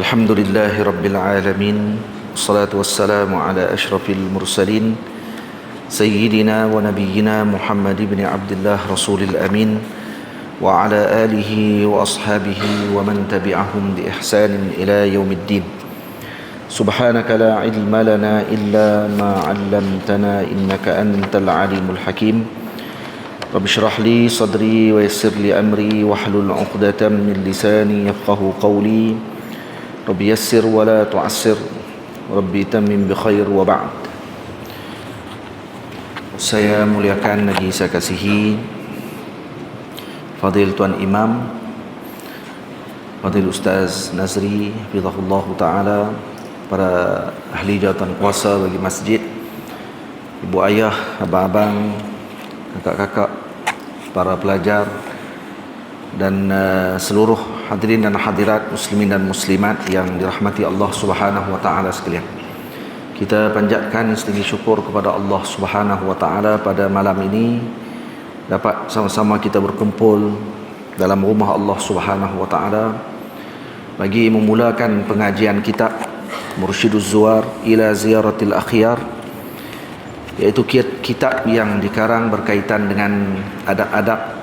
الحمد لله رب العالمين والصلاة والسلام على أشرف المرسلين سيدنا ونبينا محمد بن عبد الله رسول الأمين وعلى آله وأصحابه ومن تبعهم بإحسان إلى يوم الدين. سبحانك لا علم لنا إلا ما علمتنا إنك أنت العليم الحكيم. رب اشرح لي صدري ويسر لي أمري واحلل عقدة من لساني يفقهوا قولي. رب يسر ولا تعسر Rabbi tamim bi khair wa ba'd. Saya muliakan lagi saya kasihi Fadil Tuan Imam Fadil Ustaz Nazri hafizahullah ta'ala, para ahli jawatan kuasa bagi masjid, ibu ayah, abang-abang, kakak-kakak, para pelajar dan seluruh hadirin dan hadirat muslimin dan muslimat yang dirahmati Allah Subhanahu wa taala sekalian. Kita panjatkan setinggi syukur kepada Allah Subhanahu wa taala pada malam ini dapat sama-sama kita berkumpul dalam rumah Allah Subhanahu wa taala bagi memulakan pengajian kitab Mursyiduz Zuwar ila Ziyaratil Akhyar, iaitu kitab yang dikarang berkaitan dengan adab-adab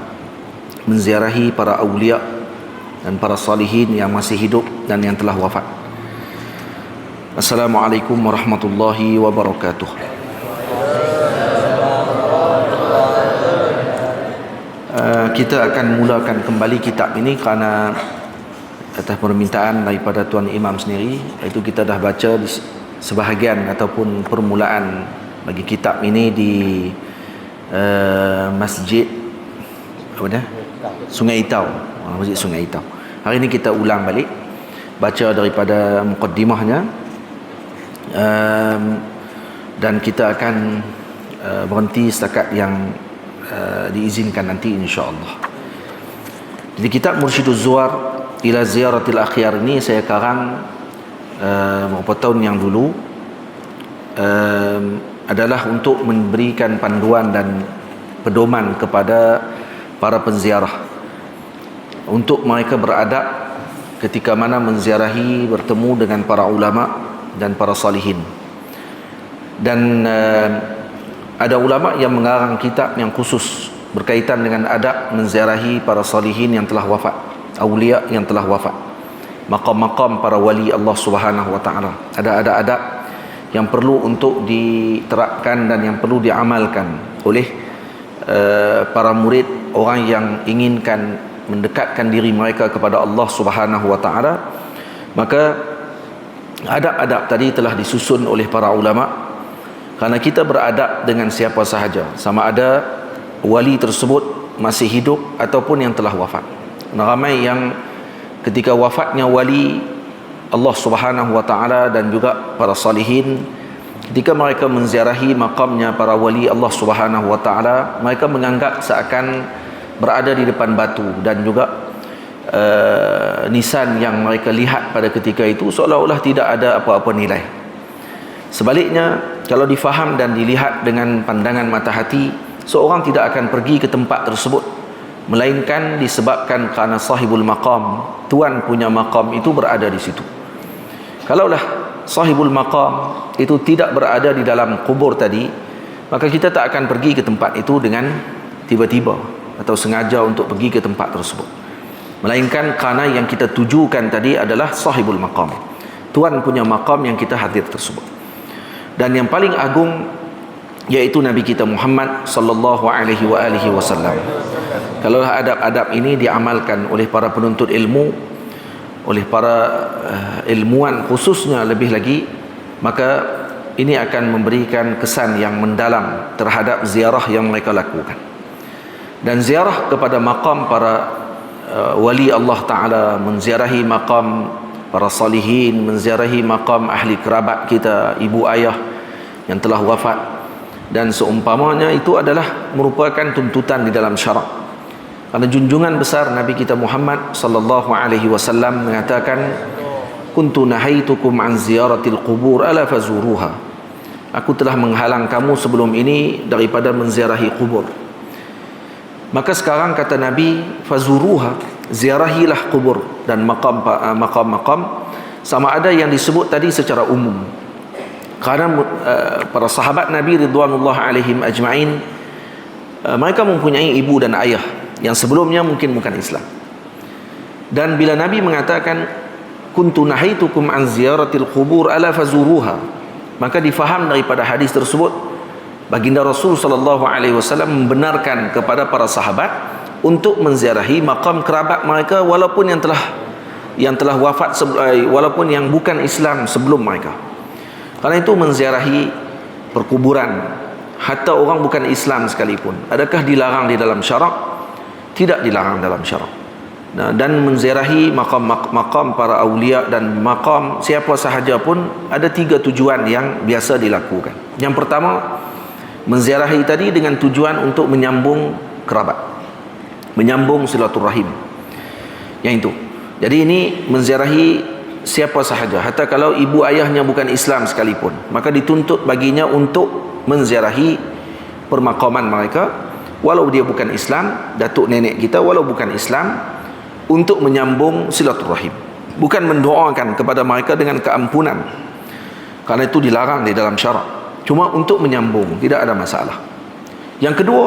menziarahi para awliya dan para salihin yang masih hidup dan yang telah wafat. Assalamualaikum warahmatullahi wabarakatuh. Kita akan mulakan kembali kitab ini kerana atas permintaan daripada Tuan Imam sendiri, iaitu kita dah baca di sebahagian ataupun permulaan bagi kitab ini di masjid apa dia? Sungai Itau, Masjid Sungai Itau. Hari ini kita ulang balik baca daripada muqaddimahnya, dan kita akan berhenti setakat yang diizinkan nanti insya-Allah. Jadi kitab Mursyiduz Zuwar ila Ziyaratil Akhyar ini saya karang beberapa tahun yang dulu, adalah untuk memberikan panduan dan pedoman kepada para penziarah untuk mereka beradab ketika mana menziarahi, bertemu dengan para ulama dan para salihin. Dan ada ulama yang mengarang kitab yang khusus berkaitan dengan adab menziarahi para salihin yang telah wafat, awliya yang telah wafat, maqam-maqam para wali Allah Subhanahu wa taala. Ada adab yang perlu untuk diterapkan dan yang perlu diamalkan oleh para murid, orang yang inginkan mendekatkan diri mereka kepada Allah Subhanahu wa taala. Maka adab-adab tadi telah disusun oleh para ulama kerana kita beradab dengan siapa sahaja, sama ada wali tersebut masih hidup ataupun yang telah wafat. Ramai yang ketika wafatnya wali Allah Subhanahu wa taala dan juga para salihin, ketika mereka menziarahi makamnya para wali Allah Subhanahu wa taala, mereka menganggap seakan berada di depan batu, dan juga nisan yang mereka lihat pada ketika itu seolah-olah tidak ada apa-apa nilai. Sebaliknya, kalau difaham dan dilihat dengan pandangan mata hati, seorang tidak akan pergi ke tempat tersebut melainkan disebabkan kerana sahibul maqam, tuan punya maqam itu berada di situ. Kalaulah sahibul maqam itu tidak berada di dalam kubur tadi, maka kita tak akan pergi ke tempat itu dengan tiba-tiba atau sengaja untuk pergi ke tempat tersebut, melainkan kerana yang kita tujukan tadi adalah sahibul maqam, tuan punya maqam yang kita hadir tersebut. Dan yang paling agung iaitu Nabi kita Muhammad sallallahu alaihi wasallam. Kalau adab-adab ini diamalkan oleh para penuntut ilmu, oleh para ilmuwan khususnya lebih lagi, maka ini akan memberikan kesan yang mendalam terhadap ziarah yang mereka lakukan. Dan ziarah kepada maqam para wali Allah Ta'ala, menziarahi maqam para salihin, menziarahi maqam ahli kerabat kita, ibu ayah yang telah wafat dan seumpamanya, itu adalah merupakan tuntutan di dalam syarak. Karena junjungan besar Nabi kita Muhammad sallallahu alaihi wasallam mengatakan, kuntu nahaitukum an ziyaratil qubur ala fazuruha, aku telah menghalang kamu sebelum ini daripada menziarahi kubur. Maka sekarang kata Nabi, fazuruha, ziarahilah kubur dan maqam-maqam sama ada yang disebut tadi secara umum. Kerana para sahabat Nabi ridwanullah alaihim ajma'in, mereka mempunyai ibu dan ayah yang sebelumnya mungkin bukan Islam. Dan bila Nabi mengatakan kuntu nahaitukum an ziyaratil qubur ala fazuruha, maka difaham daripada hadis tersebut baginda Rasul sallallahu alaihi wasallam membenarkan kepada para sahabat untuk menziarahi makam kerabat mereka walaupun yang telah wafat, walaupun yang bukan Islam sebelum mereka. Kerana itu menziarahi perkuburan hatta orang bukan Islam sekalipun, adakah dilarang di dalam syarak? Tidak dilarang dalam syarak. Dan menziarahi makam para awliya dan makam siapa sahaja pun ada 3 tujuan yang biasa dilakukan. Yang pertama, menziarahi tadi dengan tujuan untuk menyambung kerabat, menyambung silaturahim. Yang itu. Jadi ini menziarahi siapa sahaja, hatta kalau ibu ayahnya bukan Islam sekalipun, maka dituntut baginya untuk menziarahi permakaman mereka walau dia bukan Islam, datuk nenek kita walau bukan Islam, untuk menyambung silaturahim, bukan mendoakan kepada mereka dengan keampunan, kerana itu dilarang di dalam syarak, cuma untuk menyambung, tidak ada masalah. Yang kedua,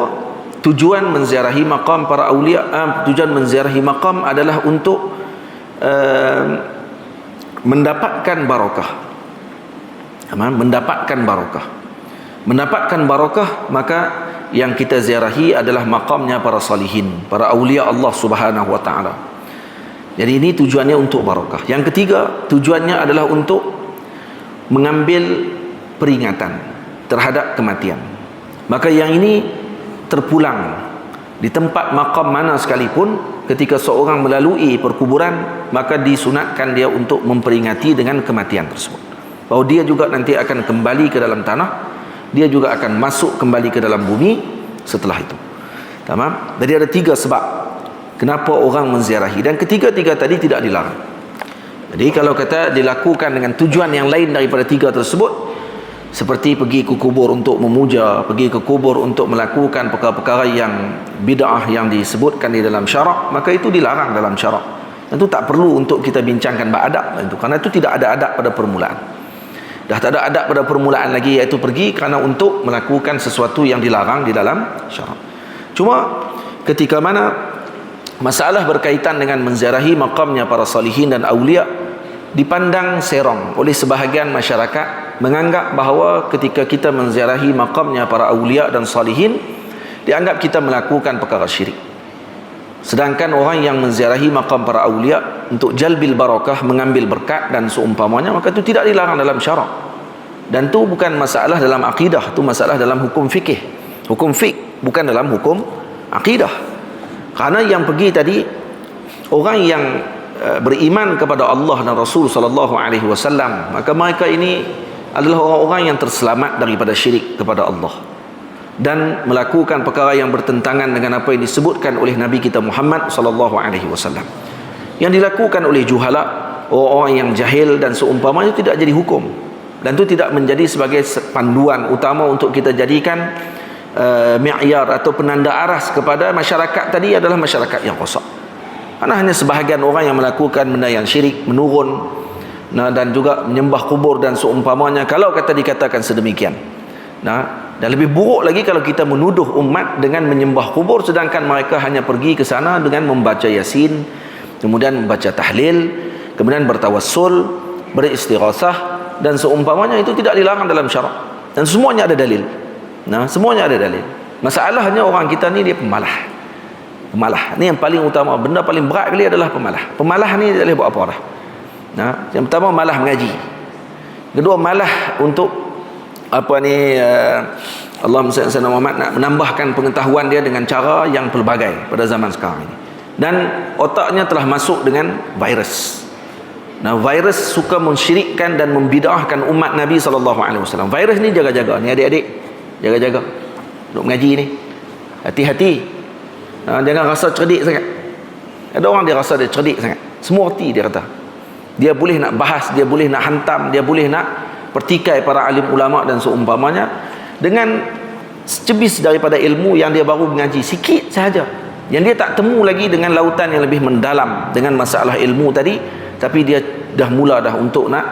tujuan menziarahi makam para awliya, tujuan menziarahi makam adalah untuk mendapatkan barakah. Mendapatkan barakah, maka yang kita ziarahi adalah makamnya para salihin, para awliya Allah subhanahu wa ta'ala. Jadi ini tujuannya untuk barakah. Yang ketiga, tujuannya adalah untuk mengambil peringatan terhadap kematian. Maka yang ini terpulang di tempat makam mana sekalipun, ketika seorang melalui perkuburan, maka disunatkan dia untuk memperingati dengan kematian tersebut, bahawa dia juga nanti akan kembali ke dalam tanah, dia juga akan masuk kembali ke dalam bumi setelah itu. Tamam? Jadi ada 3 sebab kenapa orang menziarahi, dan ketiga-tiga tadi tidak dilarang. Jadi kalau kata dilakukan dengan tujuan yang lain daripada 3 tersebut, seperti pergi ke kubur untuk memuja, pergi ke kubur untuk melakukan perkara-perkara yang bid'ah yang disebutkan di dalam syarak, maka itu dilarang dalam syarak. Tentu tak perlu untuk kita bincangkan bab adab itu, kerana itu tidak ada adab pada permulaan. Dah tak ada adab pada permulaan lagi, iaitu pergi kerana untuk melakukan sesuatu yang dilarang di dalam syarak. Cuma ketika mana masalah berkaitan dengan menziarahi makamnya para salihin dan awliya dipandang serong oleh sebahagian masyarakat, menganggap bahawa ketika kita menziarahi makamnya para awliya dan salihin, dianggap kita melakukan perkara syirik. Sedangkan orang yang menziarahi makam para awliya untuk jalbil barakah, mengambil berkat dan seumpamanya, maka itu tidak dilarang dalam syarak. Dan itu bukan masalah dalam akidah, itu masalah dalam hukum fikih, hukum fiqh, bukan dalam hukum akidah. Kerana yang pergi tadi orang yang beriman kepada Allah dan Rasul sallallahu alaihi wasallam, maka mereka ini adalah orang-orang yang terselamat daripada syirik kepada Allah dan melakukan perkara yang bertentangan dengan apa yang disebutkan oleh Nabi kita Muhammad sallallahu alaihi wasallam. Yang dilakukan oleh juhala, orang-orang yang jahil dan seumpamanya, tidak jadi hukum, dan itu tidak menjadi sebagai panduan utama untuk kita jadikan mi'yar atau penanda aras kepada masyarakat tadi adalah masyarakat yang rosak. Karena hanya sebahagian orang yang melakukan benda yang syirik, menurun dan juga menyembah kubur dan seumpamanya, kalau kata dikatakan sedemikian. Dan lebih buruk lagi kalau kita menuduh umat dengan menyembah kubur, sedangkan mereka hanya pergi ke sana dengan membaca Yasin, kemudian membaca tahlil, kemudian bertawassul, beristighasah dan seumpamanya. Itu tidak dilarang dalam syarak, dan semuanya ada dalil. Semuanya ada dalil. Masalahnya orang kita ni dia pemalah. Ni yang paling utama. Benda paling berat kali adalah pemalah. Pemalah ni dia boleh buat apa dah. Yang pertama, malah mengaji. Kedua, malah untuk Allah Muhammad nak menambahkan pengetahuan dia dengan cara yang pelbagai pada zaman sekarang ini. Dan otaknya telah masuk dengan virus. Virus suka mensyirikkan dan membid'ahkan umat Nabi SAW. Virus ni jaga-jaga ni adik-adik, jaga-jaga duk mengaji ni, hati-hati. Jangan rasa cerdik sangat. Ada orang dia rasa dia cerdik sangat, semua reti dia kata. Dia boleh nak bahas, dia boleh nak hantam, dia boleh nak pertikai para alim ulama dan seumpamanya dengan secebis daripada ilmu yang dia baru mengaji sikit sahaja, yang dia tak temu lagi dengan lautan yang lebih mendalam dengan masalah ilmu tadi. tapi dia dah mula untuk nak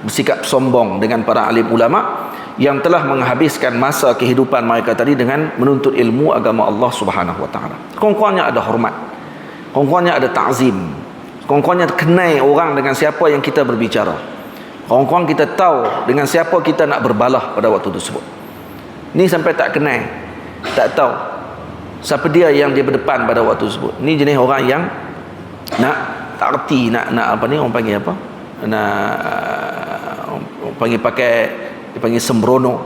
bersikap sombong dengan para alim ulama yang telah menghabiskan masa kehidupan mereka tadi dengan menuntut ilmu agama Allah Subhanahu wa taala. Kurang-kurangnya ada hormat, kurang-kurangnya ada ta'zim, kurang-kurangnya kenal orang dengan siapa yang kita berbicara, kurang-kurang kita tahu dengan siapa kita nak berbalah pada waktu tersebut. Ni sampai tak kenal, tak tahu siapa dia yang dia berdepan pada waktu tersebut. Ni jenis orang yang nak tak reti, nak apa ni orang panggil apa, nak orang panggil sembrono.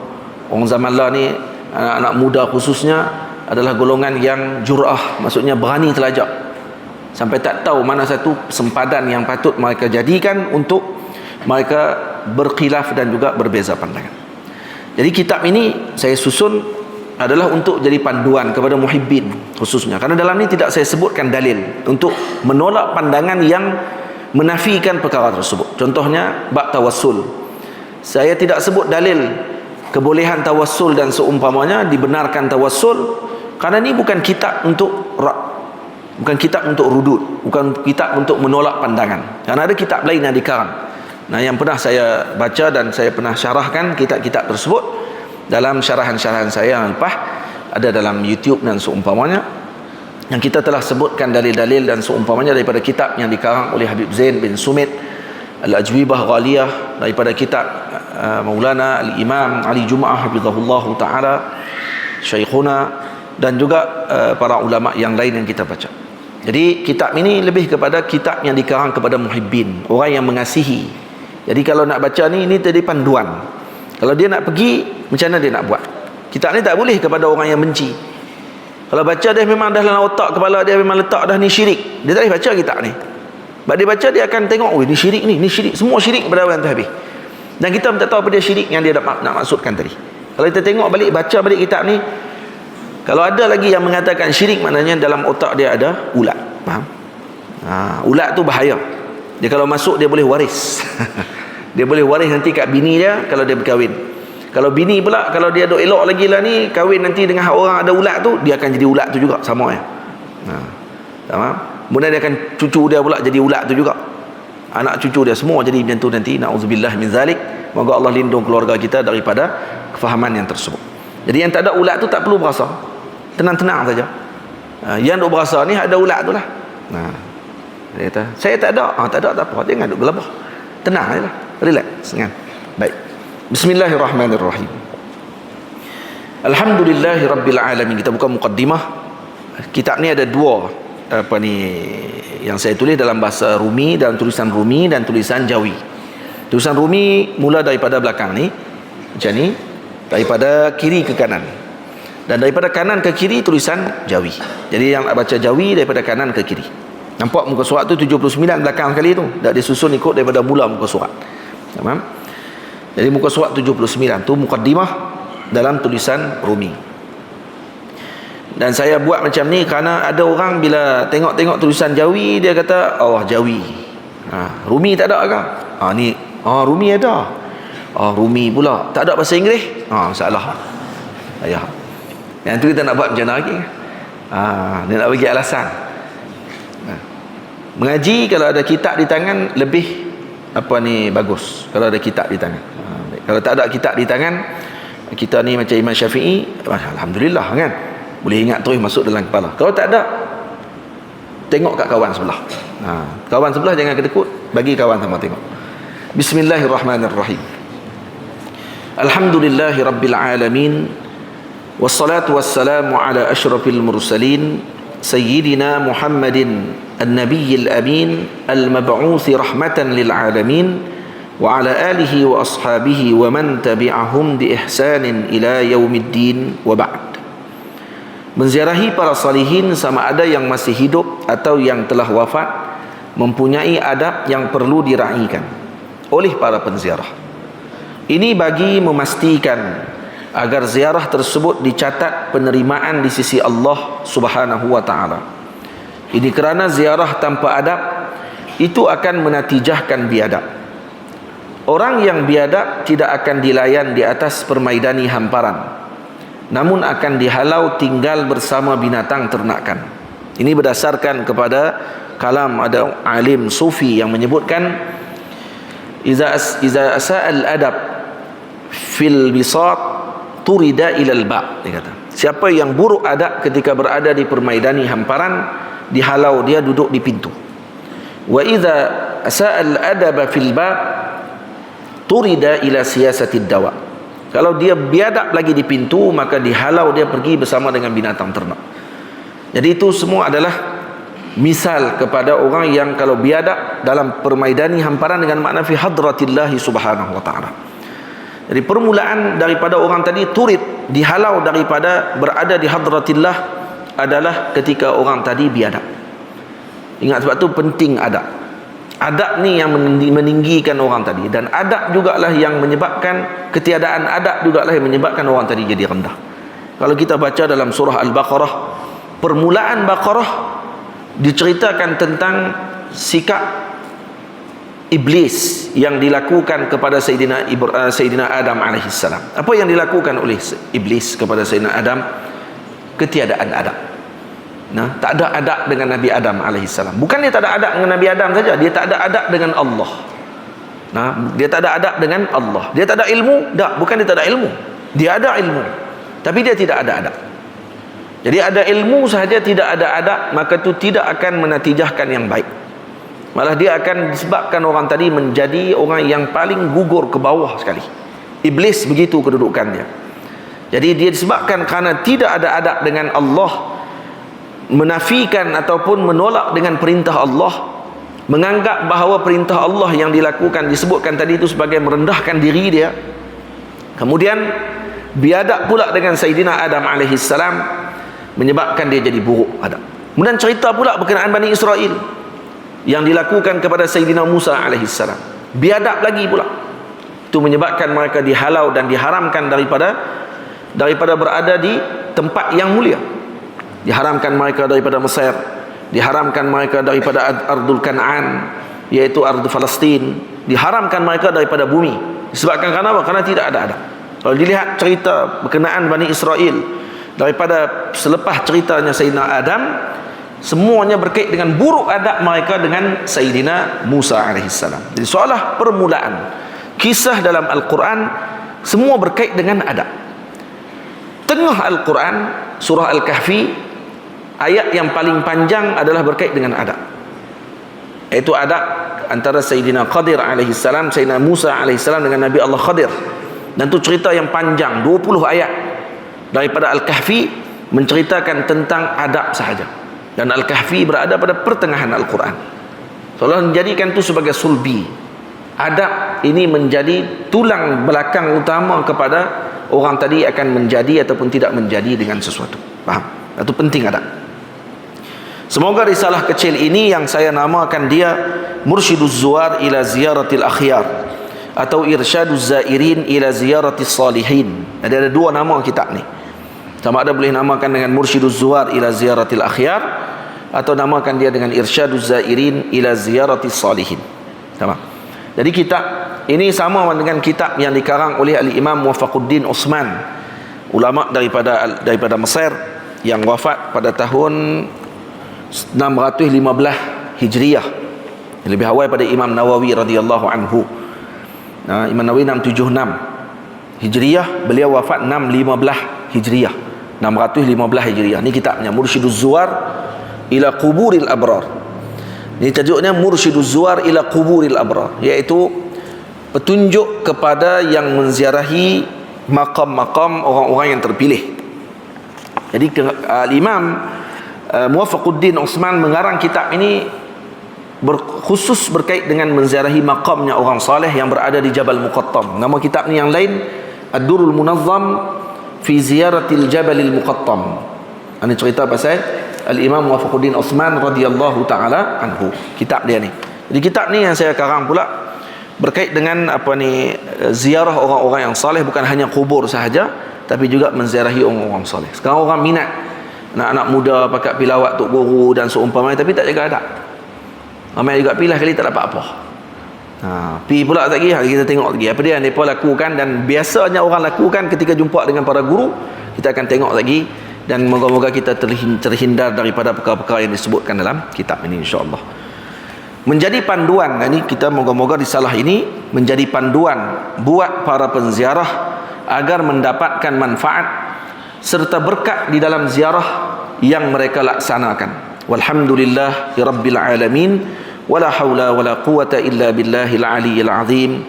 Orang zaman lah ni, anak-anak muda khususnya adalah golongan yang jur'ah, maksudnya berani telajak, sampai tak tahu mana satu sempadan yang patut mereka jadikan untuk mereka berkhilaf dan juga berbeza pandangan. Jadi kitab ini saya susun adalah untuk jadi panduan kepada muhibbin khususnya, karena dalam ini tidak saya sebutkan dalil untuk menolak pandangan yang menafikan perkara tersebut. Contohnya bab tawassul, saya tidak sebut dalil kebolehan tawassul dan seumpamanya, dibenarkan tawassul, karena ini bukan kitab untuk bukan kitab untuk rudud, bukan kitab untuk menolak pandangan, karena ada kitab lain yang dikarang. Nah, yang pernah saya baca dan saya pernah syarahkan kitab-kitab tersebut dalam syarahan-syarahan saya yang lepas, ada dalam YouTube dan seumpamanya, yang kita telah sebutkan dalil-dalil dan seumpamanya daripada kitab yang dikarang oleh Habib Zain bin Sumit Al-Ajwibah Ghaliyah, daripada kitab Maulana Al-Imam Ali Jum'ah hafizahullahu ta'ala Syekhuna, dan juga para ulama yang lain yang kita baca. Jadi kitab ini lebih kepada kitab yang dikarang kepada muhibbin, orang yang mengasihi. Jadi kalau nak baca ni, ini tadi panduan. Kalau dia nak pergi, macam mana dia nak buat? Kitab ni tak boleh kepada orang yang benci. Kalau baca dia memang dah dalam otak kepala dia memang letak dah ni syirik, dia tak boleh baca kitab ni. Sebab dia baca, dia akan tengok, oh ni syirik ni syirik, semua syirik kepada orang tu habis. Dan kita tak tahu apa dia syirik yang dia nak maksudkan tadi. Kalau kita tengok balik, baca balik kitab ni, kalau ada lagi yang mengatakan syirik, maknanya dalam otak dia ada ulat. Faham? Ulat tu bahaya. Dia kalau masuk, dia boleh waris. Dia boleh waris nanti kat bini dia kalau dia berkahwin. Kalau bini pula, kalau dia duk elok lagi lah ni, kahwin nanti dengan orang ada ulat tu, dia akan jadi ulat tu juga, sama ya. Faham? Kemudian dia akan cucu dia pula jadi ulat tu juga, anak cucu dia semua jadi macam tu nanti. Na'udzubillah min zalik. Moga Allah lindung keluarga kita daripada kefahaman yang tersebut. Jadi yang tak ada ulat tu tak perlu berasa, tenang-tenang saja. Yang duk berasa ni ada ulat tu lah. Dia kata saya tak ada. Tak ada tak apa, jangan duk gelabah, tenang ajalah, relax kan. Baik, bismillahirrahmanirrahim. Alhamdulillahirabbil alamin. Kita buka mukaddimah. Kitab ni ada dua yang saya tulis dalam bahasa Rumi, dalam tulisan Rumi dan tulisan Jawi. Tulisan Rumi mula daripada belakang ni, macam ni, daripada kiri ke kanan, dan daripada kanan ke kiri tulisan Jawi. Jadi yang nak baca Jawi daripada kanan ke kiri. Nampak muka surat tu 79 belakang sekali tu, dah disusun ikut daripada mula muka surat. Faham? Jadi muka surat 79 tu mukaddimah dalam tulisan Rumi. Dan saya buat macam ni kerana ada orang bila tengok-tengok tulisan Jawi, dia kata, oh Jawi, Rumi tak ada ke? Ni Rumi ada. Rumi pula tak ada bahasa Inggeris. Salah. Ayah. Yang tu kita nak buat macam mana lagi? Dia nak bagi alasan. Mengaji kalau ada kitab di tangan lebih bagus. Kalau ada kitab di tangan. Kalau tak ada kitab di tangan, kita ni macam Imam Syafi'i, alhamdulillah kan, boleh ingat terus masuk dalam kepala. Kalau tak ada, tengok kat kawan sebelah. Kawan sebelah jangan kedekut, bagi kawan sama tengok. Bismillahirrahmanirrahim. Alhamdulillahi rabbil alamin, wassalatu wassalamu ala asyrafil mursalin, sayyidina Muhammadin an-nabiyyil amin, al-mab'uthi rahmatan lil alamin, wa ala alihi wa ashabihi wa man tabi'ahum bi ihsanin ila yaumiddin, wa ba'd. Menziarahi para salihin sama ada yang masih hidup atau yang telah wafat mempunyai adab yang perlu diraikan oleh para penziarah. Ini bagi memastikan agar ziarah tersebut dicatat penerimaan di sisi Allah Subhanahu wa taala. Ini kerana ziarah tanpa adab itu akan menatijahkan biadab. Orang yang biadab tidak akan dilayan di atas permaidani hamparan, namun akan dihalau tinggal bersama binatang ternakan. Ini berdasarkan kepada kalam ada alim sufi yang menyebutkan iza asa'al adab fil bisat turida ilal ba'. Dia kata, siapa yang buruk adab ketika berada di permaidani hamparan, dihalau dia duduk di pintu. Wa iza asa'al adaba fil ba' turida ila siyasatid dawa. Kalau dia biadab lagi di pintu, maka dihalau dia pergi bersama dengan binatang ternak. Jadi itu semua adalah misal kepada orang yang kalau biadab dalam permaidani hamparan dengan makna fi hadratillahi subhanahu wa ta'ala. Jadi permulaan daripada orang tadi turid, dihalau daripada berada di hadratillah adalah ketika orang tadi biadab. Ingat, sebab tu penting adab. Adab ni yang meninggikan orang tadi, dan adab jugalah yang menyebabkan, ketiadaan adab jugalah yang menyebabkan orang tadi jadi rendah. Kalau kita baca dalam surah Al-Baqarah, permulaan Baqarah diceritakan tentang sikap iblis yang dilakukan kepada Sayyidina Adam alaihissalam. Apa yang dilakukan oleh iblis kepada Sayyidina Adam? Ketiadaan adab. Nah, tak ada adab dengan Nabi Adam alaihissalam. Bukan dia tak ada adab dengan Nabi Adam saja, dia tak ada adab dengan Allah. Nah, dia tak ada adab dengan Allah. Dia tak ada ilmu? Tak, bukan dia tak ada ilmu. Dia ada ilmu, tapi dia tidak ada adab. Jadi ada ilmu sahaja tidak ada adab, maka itu tidak akan menatijahkan yang baik. Malah dia akan disebabkan orang tadi menjadi orang yang paling gugur ke bawah sekali. Iblis begitu kedudukannya. Jadi dia disebabkan kerana tidak ada adab dengan Allah, menafikan ataupun menolak dengan perintah Allah, menganggap bahawa perintah Allah yang dilakukan disebutkan tadi itu sebagai merendahkan diri dia. Kemudian biadab pula dengan Sayyidina Adam alaihissalam, menyebabkan dia jadi buruk adab. Kemudian cerita pula berkenaan Bani Israel yang dilakukan kepada Sayyidina Musa alaihissalam, biadab lagi pula. Itu menyebabkan mereka dihalau dan diharamkan daripada berada di tempat yang mulia. Diharamkan mereka daripada Mesir, diharamkan mereka daripada Ardul Kan'an, iaitu Ardul Palestin, diharamkan mereka daripada bumi. Disebabkan kenapa? Kerana tidak ada adab. Kalau dilihat cerita berkenaan Bani Israel daripada selepas ceritanya Sayyidina Adam, semuanya berkait dengan buruk adab mereka dengan Sayyidina Musa alaihissalam. Jadi seolah permulaan kisah dalam Al-Quran semua berkait dengan adab. Tengah Al-Quran, surah Al-Kahfi, ayat yang paling panjang adalah berkait dengan adab, iaitu adab antara Sayyidina Qadir alaihissalam, Sayyidina Musa alaihissalam dengan Nabi Allah Khadir. Dan itu cerita yang panjang, 20 ayat daripada Al-Kahfi menceritakan tentang adab sahaja. Dan Al-Kahfi berada pada pertengahan Al-Quran. Seolah menjadikan itu sebagai sulbi. Adab ini menjadi tulang belakang utama kepada orang tadi akan menjadi ataupun tidak menjadi dengan sesuatu. Faham? Itu penting adab. Semoga risalah kecil ini yang saya namakan dia Mursyiduz Zuwar ila Ziyaratil Akhyar atau Irsyaduz Zairin ila Ziyaratis Salihin. Ada dua nama kitab ni. Sama ada boleh namakan dengan Mursyiduz Zuwar ila Ziyaratil Akhyar atau namakan dia dengan Irsyaduz Zairin ila Ziyaratis Salihin. Sama. Jadi kitab ini sama dengan kitab yang dikarang oleh Al-Imam Muwaffaquddin Utsman, ulama daripada Mesir yang wafat pada tahun 615 Hijriah, lebih awal pada Imam Nawawi radhiyallahu anhu. Imam Nawawi 676 Hijriah, beliau wafat 615 Hijriah, 615 Hijriah. Ini kitabnya Mursyiduz Zuwar ila Quburil Abrar. Ini tajuknya Mursyiduz Zuwar ila Quburil Abrar, iaitu petunjuk kepada yang menziarahi makam-makam orang-orang yang terpilih. Jadi Imam Muwaffaquddin Utsman mengarang kitab ini khusus berkait dengan menziarahi makamnya orang saleh yang berada di Jabal Muqattam. Nama kitab ni yang lain Ad-Durrul Munazzam fi Ziyaratil Jabalil Muqattam. Ini cerita pasal Al-Imam Muwaffaquddin Utsman radhiyallahu taala anhu. Kitab dia ni. Jadi kitab ni yang saya karang pula berkait dengan ziarah orang-orang yang saleh, bukan hanya kubur sahaja tapi juga menziarahi orang-orang saleh. Sekarang orang minat anak-anak muda pakat pilawat tok guru dan seumpamanya, tapi tak jaga adab. Ramai juga pilih kali tak dapat apa. Pi pula tak lagi, kita tengok lagi apa dia mereka lakukan, dan biasanya orang lakukan ketika jumpa dengan para guru, kita akan tengok lagi dan moga-moga kita terhindar daripada perkara-perkara yang disebutkan dalam kitab ini, insya-Allah. Menjadi panduan, ini kita moga-moga risalah ini menjadi panduan buat para penziarah agar mendapatkan manfaat serta berkat di dalam ziarah yang mereka laksanakan. Walhamdulillahi rabbil alamin, wala haula wala quwata illa billahil aliyyil azim.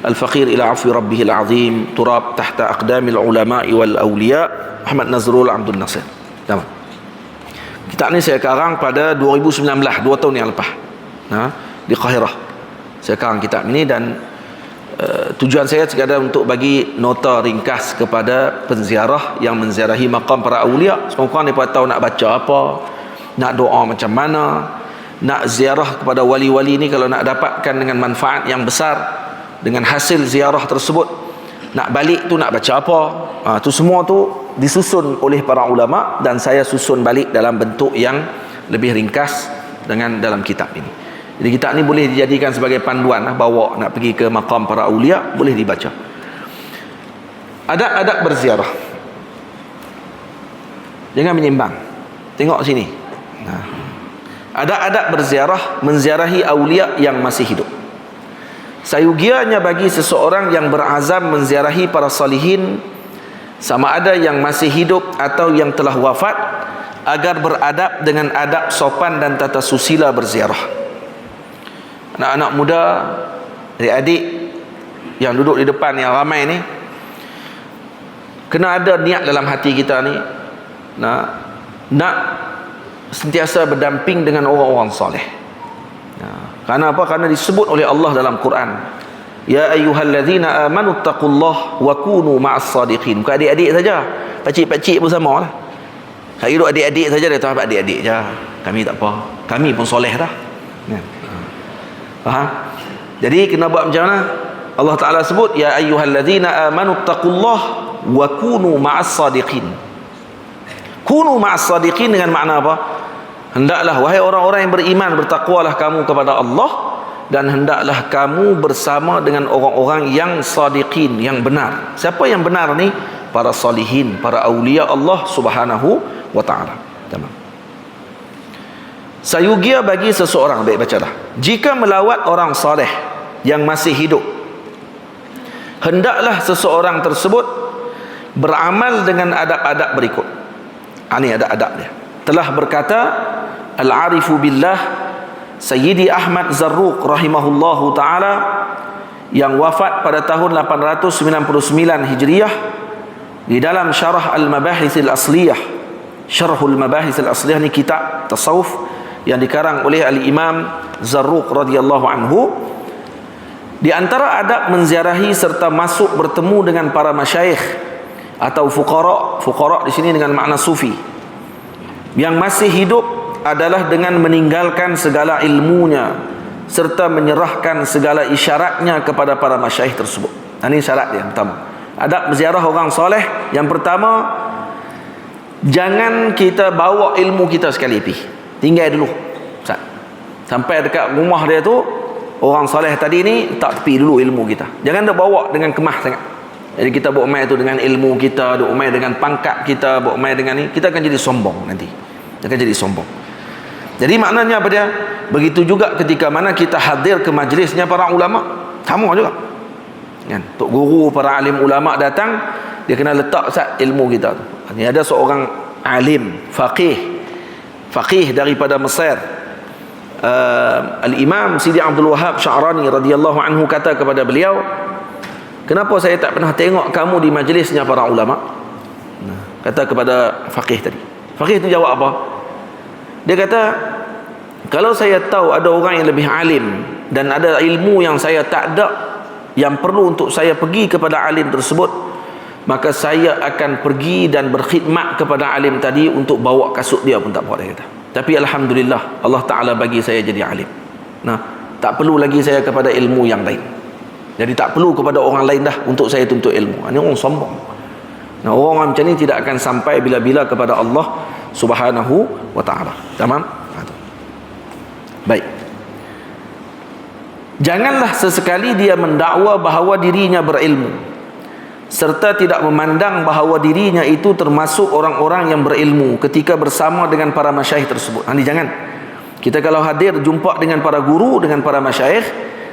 Al-faqir ila afwi rabbihil azim, turab tahta aqdamil ulama'i wal awliya. Ahmad Nazrul Abdul Nasir. Tamam. Kitab ni saya karang pada 2019, 2 tahun yang lepas. Di Qahirah. Saya karang kitab ini dan tujuan saya sekadar untuk bagi nota ringkas kepada penziarah yang menziarahi maqam para awliya. Semua orang tahu nak baca apa, nak doa macam mana, nak ziarah kepada wali-wali ni kalau nak dapatkan dengan manfaat yang besar dengan hasil ziarah tersebut, nak balik tu nak baca apa, tu semua tu disusun oleh para ulama dan saya susun balik dalam bentuk yang lebih ringkas dengan dalam kitab ini. Jadi kitab ni boleh dijadikan sebagai panduan, bawa nak pergi ke maqam para awliya, boleh dibaca. Adab-adab berziarah, jangan menyimbang, tengok sini. Adab-adab berziarah, menziarahi awliya yang masih hidup. Sayugianya bagi seseorang yang berazam menziarahi para salihin, sama ada yang masih hidup atau yang telah wafat, agar beradab dengan adab sopan dan tata susila berziarah. Anak-anak muda, adik-adik yang duduk di depan yang ramai ni, kena ada niat dalam hati kita ni nak sentiasa berdamping dengan orang-orang soleh. Kerana apa? Kerana disebut oleh Allah dalam Quran, ya ayyuhallazina amanu taqullaha wa kunu ma'as sadiqin. Bukan adik-adik saja, pakcik-pakcik pun sama lah. Hari duduk adik-adik saja, dia tahu adik-adik je, kami tak apa, kami pun soleh dah. Faham? Jadi kena buat macam mana? Allah Ta'ala sebut, ya ayyuhallazina amanu taqullaha wa kunu ma'as sadiqin. Kunu ma'as sadiqin dengan makna apa? Hendaklah wahai orang-orang yang beriman, bertakwalah kamu kepada Allah, dan hendaklah kamu bersama dengan orang-orang yang sadiqin, yang benar. Siapa yang benar ni? Para salihin, para awliya Allah Subhanahu wa ta'ala. Tamam. Sayugia bagi seseorang, baik bacalah, jika melawat orang saleh yang masih hidup, hendaklah seseorang tersebut beramal dengan adab-adab berikut. Ini adab-adab dia. Telah berkata Al-Arifu Billah Sayyidi Ahmad Zarruq rahimahullahu ta'ala, yang wafat pada tahun 899 Hijriyah, di dalam Syarah Al-Mabahith Al-Asliyah. Syarhul Mabahith Al-Asliyah ni kitab tasawuf yang dikarang oleh Al-Imam Zarruq radhiyallahu anhu. Di antara adab menziarahi serta masuk bertemu dengan para masyayikh atau fuqara, fuqara di sini dengan makna sufi, yang masih hidup, adalah dengan meninggalkan segala ilmunya serta menyerahkan segala isyaratnya kepada para masyayikh tersebut. Ini syarat dia pertama. Adab berziarah orang soleh, yang pertama, jangan kita bawa ilmu kita sekali pergi, tinggal dulu sampai dekat rumah dia tu, orang soleh tadi ni tak tepi dulu ilmu kita. Jangan dia bawa dengan kemah sangat. Jadi kita bawa main tu dengan ilmu kita, bawa main dengan pangkat kita, bawa main dengan ni, kita akan jadi sombong nanti. Akan jadi sombong. Jadi maknanya apa dia? Begitu juga ketika mana kita hadir ke majlisnya para ulama, sama juga. Kan? Tok guru, para alim ulama datang, dia kena letak ilmu kita tu. Ini ada seorang alim, faqih daripada Mesir, Al-Imam Sidi Abdul Wahab Sya'rani radhiyallahu anhu, kata kepada beliau, kenapa saya tak pernah tengok kamu di majlisnya para ulama? Kata kepada faqih tadi. Faqih tu jawab apa? Dia kata, kalau saya tahu ada orang yang lebih alim dan ada ilmu yang saya tak ada, yang perlu untuk saya pergi kepada alim tersebut, maka saya akan pergi dan berkhidmat kepada alim tadi untuk bawa kasut dia pun tak apa, dia kata. Tapi alhamdulillah, Allah Ta'ala bagi saya jadi alim. Tak perlu lagi saya kepada ilmu yang lain. Jadi tak perlu kepada orang lain dah untuk saya tuntut ilmu. Ini orang sombong. Orang macam ni tidak akan sampai bila-bila kepada Allah Subhanahu wa ta'ala. Tamam? Baik. Janganlah sesekali dia mendakwa bahawa dirinya berilmu, serta tidak memandang bahawa dirinya itu termasuk orang-orang yang berilmu ketika bersama dengan para masyayikh tersebut. Ini jangan. Kita kalau hadir jumpa dengan para guru, dengan para masyayikh,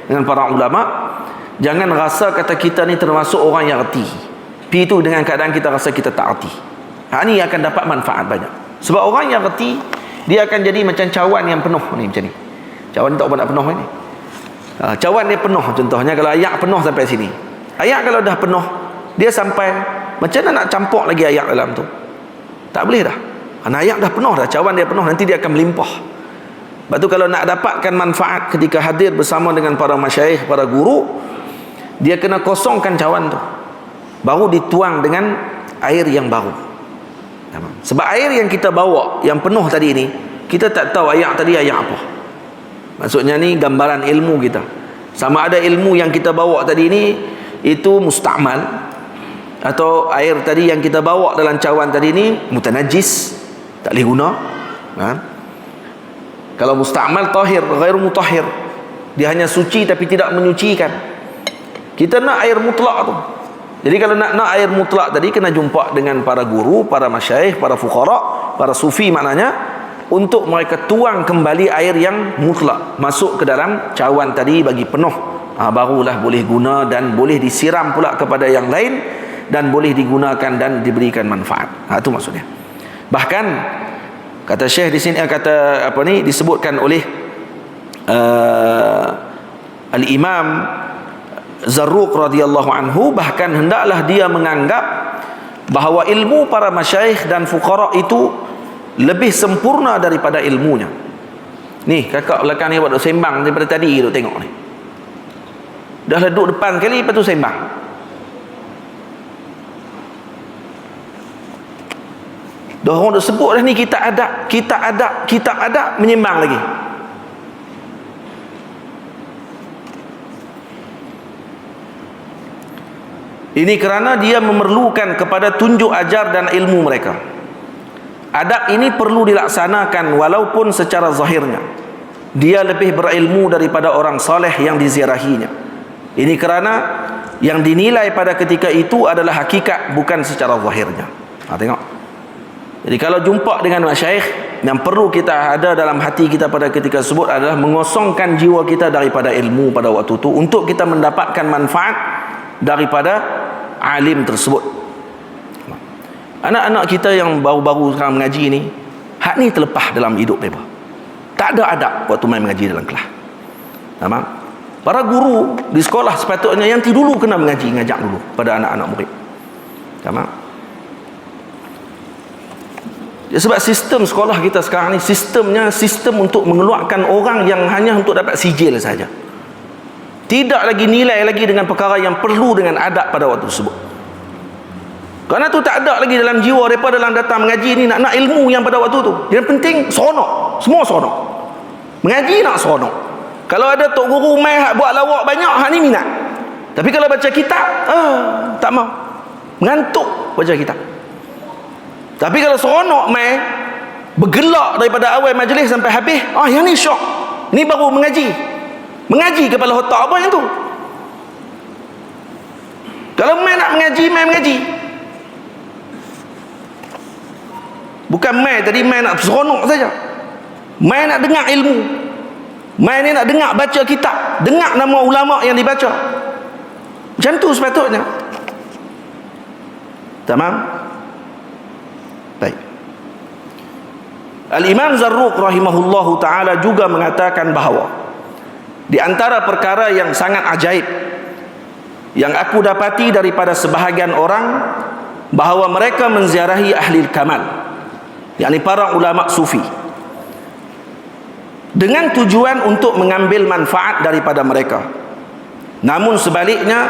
dengan para ulama, jangan rasa kata kita ni termasuk orang yang reti. Pi itu dengan keadaan kita rasa kita tak reti. Ini akan dapat manfaat banyak. Sebab orang yang reti, dia akan jadi macam cawan yang penuh ni macam ni. Cawan ni tak apa nak penuh ni. Cawan dia penuh, contohnya kalau ayak penuh sampai sini. Ayak kalau dah penuh, dia sampai macam mana nak campur lagi ayak dalam tu? Tak boleh dah. Kerana ayak dah penuh dah, cawan dia penuh, nanti dia akan melimpah. Sebab tu kalau nak dapatkan manfaat ketika hadir bersama dengan para masyayikh, para guru, dia kena kosongkan cawan tu, baru dituang dengan air yang baru. Sebab air yang kita bawa yang penuh tadi ni, kita tak tahu ayak tadi ayak apa. Maksudnya ni gambaran ilmu kita. Sama ada ilmu yang kita bawa tadi ni itu musta'mal, atau air tadi yang kita bawa dalam cawan tadi ni mutanajis, tak boleh guna. Kalau musta'mal tahir, ghairu mutahhir, dia hanya suci tapi tidak menyucikan. Kita nak air mutlak tu. Jadi kalau nak air mutlak tadi, kena jumpa dengan para guru, para masyayikh, para fuqara, para sufi maknanya, untuk mereka tuang kembali air yang mutlak masuk ke dalam cawan tadi bagi penuh. Barulah boleh guna dan boleh disiram pula kepada yang lain, dan boleh digunakan dan diberikan manfaat. Itu maksudnya. Bahkan kata Syekh di sini, kata apa ni, disebutkan oleh Al-Imam Zarruq radhiyallahu anhu, bahkan hendaklah dia menganggap bahawa ilmu para masyayikh dan fuqara itu lebih sempurna daripada ilmunya. Ni kakak belakang ni buat duk sembang daripada tadi duk tengok ni. Dah duduk depan sekali, lepas tu sembang. Dah orang duk sebut dah ni kitab adab menyembang lagi. Ini kerana dia memerlukan kepada tunjuk ajar dan ilmu mereka. Adab ini perlu dilaksanakan walaupun secara zahirnya dia lebih berilmu daripada orang saleh yang diziarahinya. Ini kerana yang dinilai pada ketika itu adalah hakikat, bukan secara zahirnya. Tengok. Jadi kalau jumpa dengan masyayikh, yang perlu kita ada dalam hati kita pada ketika tersebut adalah mengosongkan jiwa kita daripada ilmu pada waktu itu, untuk kita mendapatkan manfaat daripada alim tersebut. Anak-anak kita yang baru-baru sekarang mengaji ni, hak ni terlepas dalam hidup mereka. Tak ada adab waktu main mengaji dalam kelas. Nampak? Para guru di sekolah sepatutnya yang dulu kena mengaji, ngajak dulu pada anak-anak murid. Nampak? Ya, sebab sistem sekolah kita sekarang ni, sistemnya sistem untuk mengeluarkan orang yang hanya untuk dapat sijil saja. Tidak lagi nilai lagi dengan perkara yang perlu dengan adab pada waktu tersebut. Kerana tu tak ada lagi dalam jiwa mereka dalam datang mengaji ni, nak ilmu yang pada waktu tu. Yang penting seronok, semua seronok. Mengaji nak seronok. Kalau ada tok guru mai buat lawak banyak, hak ni minat. Tapi kalau baca kitab, tak mau. Mengantuk baca kitab. Tapi kalau seronok mai, bergelak daripada awal majlis sampai habis, yang ni syok. Ni baru mengaji. Mengaji kepala otak apa yang tu? Kalau main nak mengaji, main mengaji. Bukan main tadi, main nak seronok saja. Main nak dengar ilmu. Main ni nak dengar baca kitab, dengar nama ulama yang dibaca. Macam tu sepatutnya. Tamam? Baik. Al-Imam Zarruq rahimahullahu ta'ala juga mengatakan bahawa di antara perkara yang sangat ajaib yang aku dapati daripada sebahagian orang, bahawa mereka menziarahi ahli kamal, yakni para ulama sufi, dengan tujuan untuk mengambil manfaat daripada mereka. Namun sebaliknya,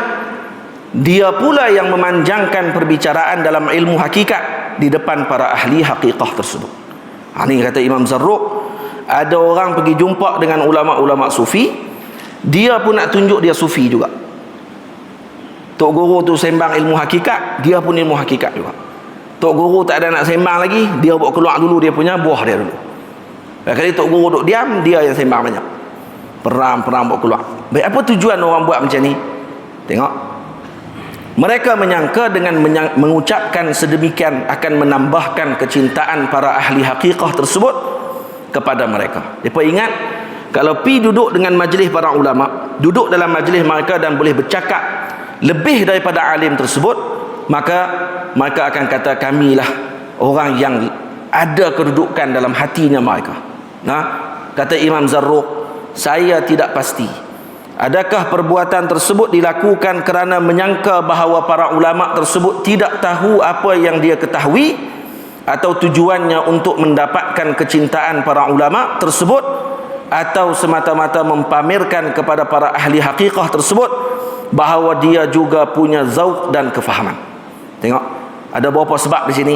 dia pula yang memanjangkan perbicaraan dalam ilmu hakikat di depan para ahli hakikah tersebut. Ini kata Imam Zarruq, ada orang pergi jumpa dengan ulama-ulama sufi, dia pun nak tunjuk dia sufi juga. Tok guru tu sembang ilmu hakikat, dia pun ilmu hakikat juga. Tok guru tak ada nak sembang lagi, dia buat keluar dulu dia punya buah dia dulu. Kali tok guru duduk diam, dia yang sembang banyak. Perang buat keluar. Baik, apa tujuan orang buat macam ni? Tengok. Mereka menyangka dengan mengucapkan sedemikian akan menambahkan kecintaan para ahli hakikah tersebut kepada mereka. Mereka ingat, kalau pi duduk dengan majlis para ulama, duduk dalam majlis mereka dan boleh bercakap lebih daripada alim tersebut, maka mereka akan kata, kamilah orang yang ada kedudukan dalam hatinya mereka. Kata Imam Zarruq, saya tidak pasti adakah perbuatan tersebut dilakukan kerana menyangka bahawa para ulama tersebut tidak tahu apa yang dia ketahui, atau tujuannya untuk mendapatkan kecintaan para ulama tersebut, atau semata-mata mempamerkan kepada para ahli hakikah tersebut bahawa dia juga punya zauq dan kefahaman. Tengok, ada beberapa sebab di sini.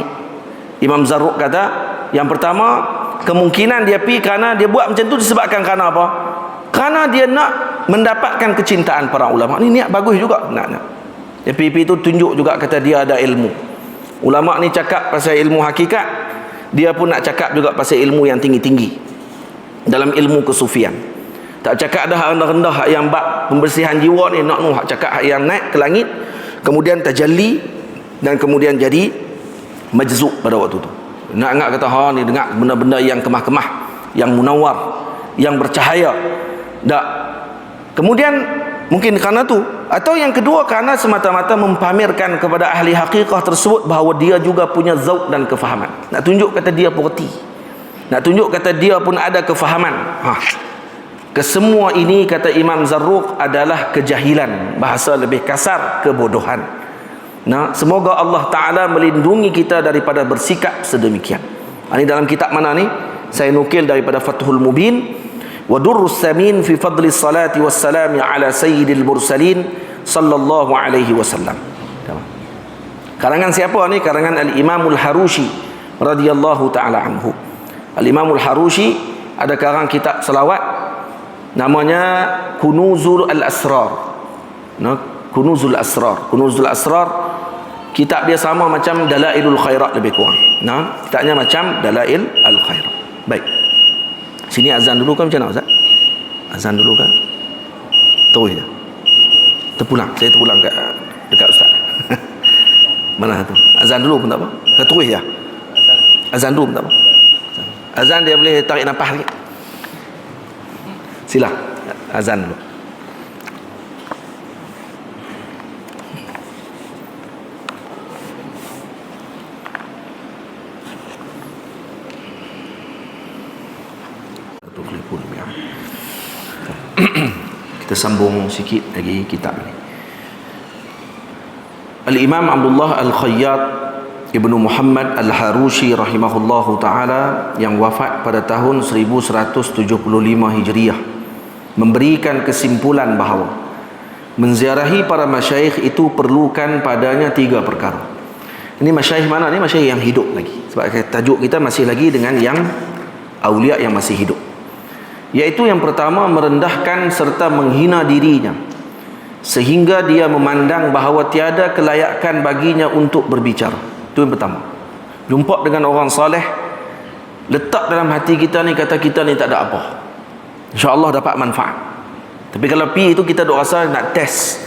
Imam Zarruq kata, yang pertama, kemungkinan dia pergi kerana dia buat macam tu disebabkan kerana apa? Kerana dia nak mendapatkan kecintaan para ulama. Ini niat bagus juga, nak. Dia pergi tu tunjuk juga, kata dia ada ilmu. Ulama ni cakap pasal ilmu hakikat, dia pun nak cakap juga pasal ilmu yang tinggi-tinggi dalam ilmu kesufian. Tak cakap dah rendah-rendah yang bab pembersihan jiwa ni, nak cakap yang naik ke langit, kemudian tajalli, dan kemudian jadi majzub pada waktu tu. Nak ingat kata, ni dengar benda-benda yang kemah-kemah, yang munawar, yang bercahaya. Tak. Kemudian mungkin kerana tu, atau yang kedua kerana semata-mata mempamerkan kepada ahli hakikah tersebut bahawa dia juga punya zauq dan kefahaman. Nak tunjuk kata dia pengerti, nak tunjuk kata dia pun ada kefahaman. Kesemua ini, kata Imam Zarruq, adalah kejahilan, bahasa lebih kasar, kebodohan. Semoga Allah Ta'ala melindungi kita daripada bersikap sedemikian. Ini dalam kitab mana ni? Saya nukil daripada Fathul Mubin. Wa durrus samin fi fadli salati wassalami ala sayyidil mursalin sallallahu alaihi wasallam. Karangan siapa ni? Karangan Al-Imamul Harushi radhiyallahu ta'ala anhu. Al-Imamul Harushi ada karang kitab selawat, namanya Kunuzul Al-Asrar. Kunuzul Asrar. Kunuzul Asrar, kitab dia sama macam Dalailul Khairat lebih kurang. Kitabnya macam Dalail Al-Khairat. Baik. Sini azan dulu kan, macam mana Ustaz? Azan dulu kan? Terus je. Terpulang. Saya terpulang dekat Ustaz. Mana tu? Azan dulu pun tak apa. Terus je. Azan dulu pun tak apa. Azan dia boleh tarik nafas lagi. Sila. Azan dulu. Kita sambung sikit lagi kitab ni. Al-Imam Abdullah Al-Khayyat Ibnu Muhammad Al-Harushi rahimahullahu ta'ala, yang wafat pada tahun 1175 Hijriah, memberikan kesimpulan bahawa menziarahi para masyayikh itu perlukan padanya 3 perkara. Ini masyayikh mana ni? Masyayikh yang hidup lagi. Sebab tajuk kita masih lagi dengan yang awliya yang masih hidup. Iaitu yang pertama, merendahkan serta menghina dirinya sehingga dia memandang bahawa tiada kelayakan baginya untuk berbicara. Itu yang pertama. Jumpa dengan orang saleh, letak dalam hati kita ni, kata kita ni tak ada apa, InsyaAllah dapat manfaat. Tapi kalau pi itu kita duk rasa nak test,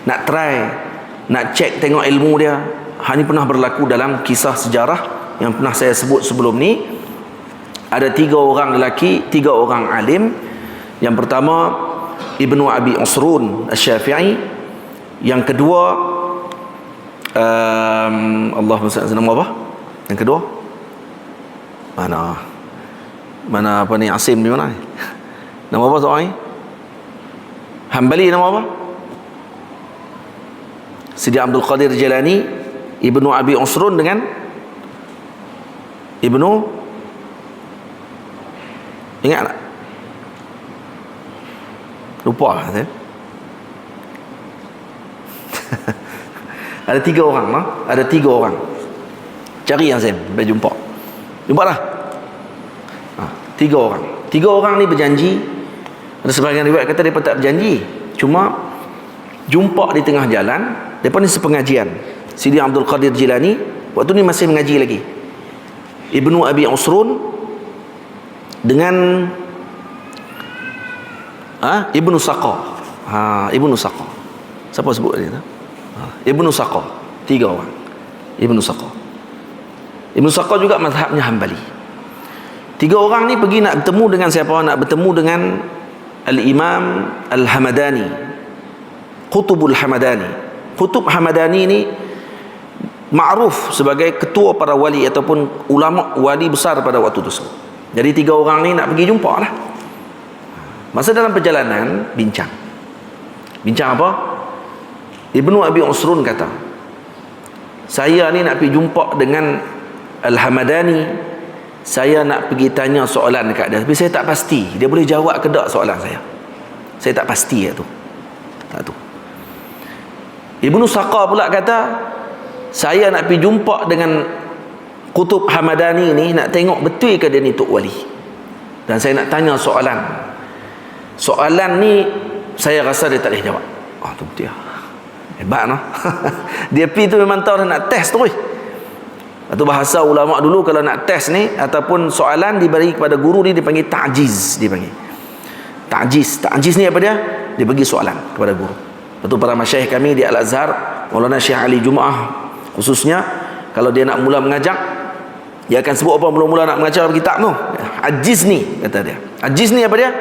nak try, nak check tengok ilmu dia. Ini pernah berlaku dalam kisah sejarah yang pernah saya sebut sebelum ni. Ada 3 orang lelaki, 3 orang alim. Yang pertama Ibnu Abi Usrun Asy-Syafi'i. Yang kedua Allahumma salli nama apa? Yang kedua mana apa ni, Asim di mana ni? Nama apa seorang ni? Hambali, nama apa? Sidi Abdul Qadir Jilani, Ibnu Abi Usrun dengan Ibnu, ingat tak? Lupa lah saya. Ada 3 orang lah. Ada 3 orang. Cari yang saya boleh jumpa. Jumpa lah. 3 orang. 3 orang ni berjanji. Ada sebahagian riwayat kata mereka tak berjanji, cuma jumpa di tengah jalan. Mereka ni sepengajian. Sidi Abdul Qadir Jilani waktu ni masih mengaji lagi. Ibnu Abi Usrun dengan Ibnu Saqa. Ibnu Saqa. Siapa sebut dia tu? Ibnu Saqah, 3 orang. Ibnu Saqah. Ibnu Saqah juga mazhabnya Hambali. 3 orang ni pergi nak bertemu dengan siapa? Nak bertemu dengan Al-Imam Al-Hamadani, Qutbul Hamadani. Qutb Hamadani ni ma'ruf sebagai ketua para wali ataupun ulama wali besar pada waktu tersebut. Jadi 3 orang ni nak pergi jumpa lah. Masa dalam perjalanan bincang apa? Ibnu Abi Usrun kata, saya ni nak pergi jumpa dengan Al-Hamadani, saya nak pergi tanya soalan dekat dia, tapi saya tak pasti dia boleh jawab ke tak soalan saya. Saya tak pasti tu. Ibnu Saqah pula kata, saya nak pergi jumpa dengan Qutb Hamadani ni, nak tengok betul ke dia ni tok wali, dan saya nak tanya soalan ni saya rasa dia tak boleh jawab. Tu betul. Hebat no. Dia pergi tu memang tahu nak test terus. Atau bahasa ulama dulu kalau nak test ni ataupun soalan diberi kepada guru ni dipanggil ta'jiz, Ta'jiz ni apa dia? Dia bagi soalan kepada guru. Betul, para masyayikh kami di Al-Azhar, Maulana Syekh Ali Jumaah khususnya, kalau dia nak mula mengajar, dia akan sebut apa mula-mula nak mengajar kitab tu. Ajiz ni, kata dia. Ajiz ni apa dia?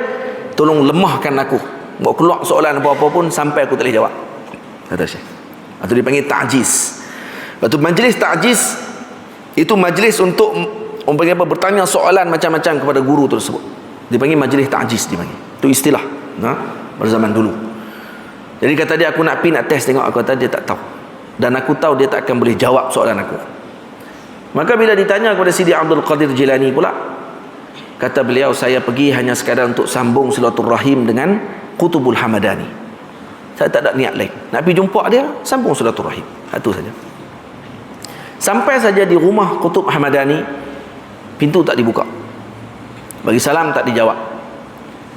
Tolong lemahkan aku. Buat keluar soalan apa-apa pun sampai aku tak boleh jawab, kata Syekh. Atau dipanggil ta'jiz. Lepas tu majlis ta'jiz itu majlis untuk bertanya soalan macam-macam kepada guru tersebut. Dipanggil majlis ta'jiz, dipanggil. Itu istilah pada zaman dulu. Jadi kata dia, aku nak pergi nak test tengok. Aku kata dia tak tahu, dan aku tahu dia tak akan boleh jawab soalan aku. Maka bila ditanya kepada Sidi Abdul Qadir Jilani pula, kata beliau, saya pergi hanya sekadar untuk sambung silaturahim dengan Qutbul Hamadani. Saya tak ada niat lain, nak pergi jumpa dia, sambung silaturahim, itu saja. Sampai saja di rumah Qutb Hamadani, pintu tak dibuka, bagi salam tak dijawab.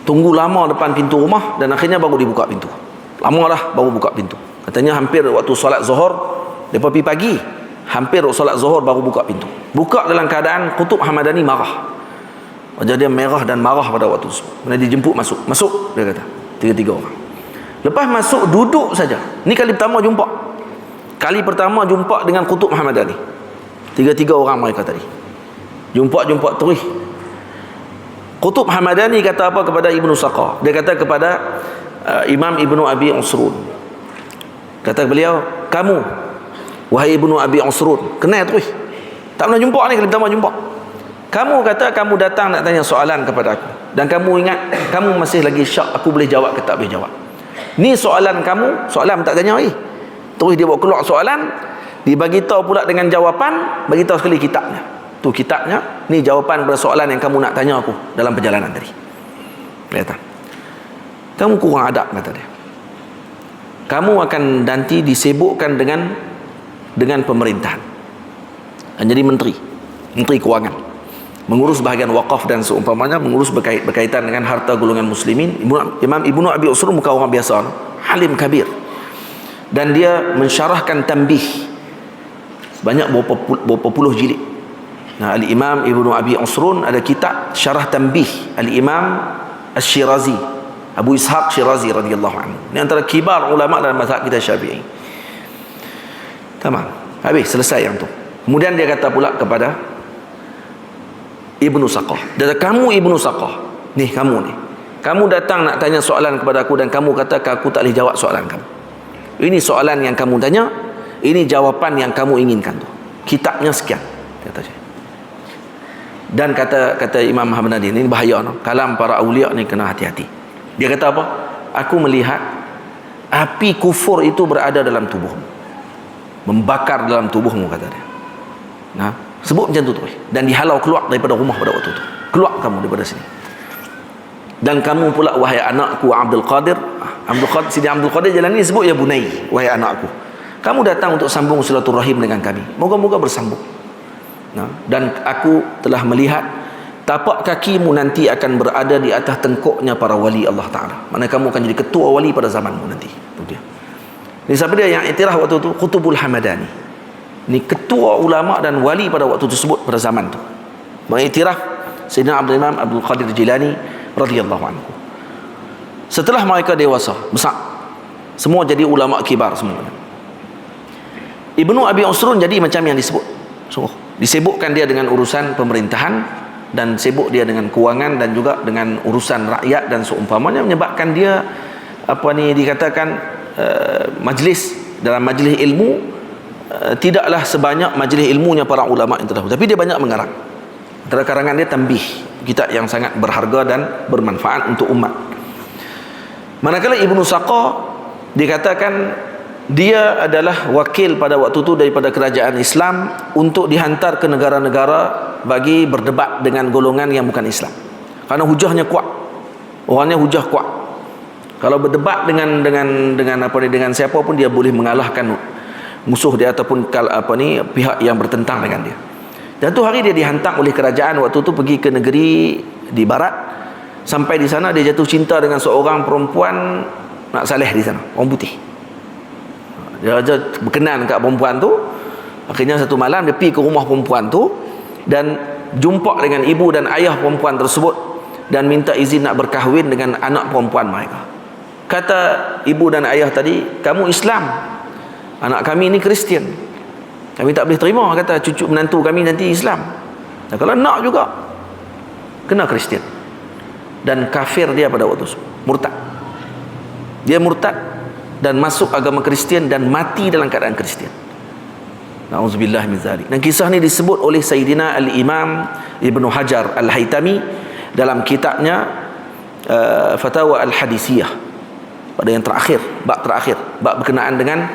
Tunggu lama depan pintu rumah, dan akhirnya baru dibuka pintu. Lama lah baru buka pintu. Katanya hampir waktu solat Zuhur, mereka pergi pagi, hampir solat Zuhur baru buka pintu. Buka dalam keadaan Qutb Hamadani marah. Wajah dia merah dan marah pada waktu itu. Kemudian dijemput masuk, dia kata 3 orang. Lepas masuk, duduk saja. Ni kali pertama jumpa. Kali pertama jumpa dengan Qutb Hamadani. 3 orang mereka tadi. Jumpa terus. Qutb Hamadani kata apa kepada Ibnu Saqah? Dia kata kepada Imam Ibnu Abi Usrun. Kata beliau, kamu wahai Ibnu Abi Usrun, kenal terus. Tak pernah jumpa ni, kali pertama jumpa. Kamu kata kamu datang nak tanya soalan kepada aku, dan kamu ingat kamu masih lagi syak aku boleh jawab ke tak boleh jawab. Ni soalan kamu, soalan tak tanya lagi. Terus dia bawa keluar soalan, dibagi tahu pula dengan jawapan, bagi tahu sekali kitabnya. Tu kitabnya, ni jawapan pada soalan yang kamu nak tanya aku dalam perjalanan tadi. Lihat. Kamu kurang adab, kata dia. Kamu akan nanti disibukkan dengan pemerintahan. Jadi menteri keuangan, mengurus bahagian wakaf dan seumpamanya, mengurus berkaitan dengan harta golongan muslimin. Imam Ibnu Abi Usrun bukan orang biasa, alim kabir, dan dia mensyarahkan tanbih banyak berapa puluh jilid. Nah, Al-Imam Ibnu Abi Usrun ada kitab syarah tanbih Al-Imam Asy-Syirazi, Abu Ishaq Syirazi radhiyallahu anhu. Ini antara kibar ulama dalam mazhab kita Syafi'i. Tamam, habis, selesai yang tu. Kemudian dia kata pula kepada Ibnu Saqah, dia kata, kamu Ibnu Saqah ni, kamu datang nak tanya soalan kepada aku, dan kamu kata aku tak boleh jawab soalan kamu. Ini soalan yang kamu tanya, ini jawapan yang kamu inginkan tu. Kitabnya sekian, kata saya. Dan kata Imam Hamadani, ini bahaya no? Kalam para awliya ni kena hati-hati. Dia kata apa? Aku melihat api kufur itu berada dalam tubuhmu, membakar dalam tubuhmu, kata dia. Nah, sebut macam tu terus, dan dihalau keluar daripada rumah pada waktu itu. Keluar kamu daripada sini. Dan kamu pula wahai anakku Sidi Abdul Qadir Jilani sebut, ya bunai, wahai anakku, kamu datang untuk sambung silaturahim dengan kami, moga-moga bersambung. Nah, dan aku telah melihat tapak kakimu nanti akan berada di atas tengkuknya para wali Allah Ta'ala. Mana kamu akan jadi ketua wali pada zamanmu nanti. Itu dia. Ini siapa dia yang iktiraf waktu itu? Qutbul Hamadani. Ini ketua ulama dan wali pada waktu tersebut, pada zaman itu. Mengiktiraf Sayyidina Abdul Imam Abdul Qadir Jilani radhiyallahu anhu. Setelah mereka dewasa, besar, semua jadi ulama kibar semua. Ibnu Abi Usrun jadi macam yang disebut. Disibukkan dia dengan urusan pemerintahan dan sibuk dia dengan kewangan dan juga dengan urusan rakyat dan seumpamanya, menyebabkan dia dikatakan dalam majlis ilmu tidaklah sebanyak majlis ilmunya para ulama yang terdahulu, tapi dia banyak mengarang. Antara karangan dia Tanbih, kitab yang sangat berharga dan bermanfaat untuk umat. Manakala Ibnu Saqah dikatakan dia adalah wakil pada waktu itu daripada kerajaan Islam untuk dihantar ke negara-negara bagi berdebat dengan golongan yang bukan Islam. Karena hujahnya kuat. Orangnya hujah kuat. Kalau berdebat dengan siapa pun dia boleh mengalahkan musuh dia ataupun pihak yang bertentang dengan dia. Dan tu hari dia dihantar oleh kerajaan waktu tu pergi ke negeri di barat. Sampai di sana dia jatuh cinta dengan seorang perempuan nak saleh di sana, orang putih. Dia berkenan kat perempuan tu. Akhirnya satu malam dia pergi ke rumah perempuan tu dan jumpa dengan ibu dan ayah perempuan tersebut dan minta izin nak berkahwin dengan anak perempuan mereka. Kata ibu dan ayah tadi, kamu Islam, anak kami ni Kristian, kami tak boleh terima, kata cucu menantu kami nanti Islam. Dan kalau nak juga kena Kristian. Dan kafir dia pada waktu itu, murtad. Dia murtad dan masuk agama Kristian dan mati dalam keadaan Kristian. Na'udzubillah min zalik. Dan kisah ni disebut oleh Sayyidina Al-Imam Ibnu Hajar Al-Haytami dalam kitabnya Fatawa Al-Hadisiyah, pada yang terakhir, bab berkenaan dengan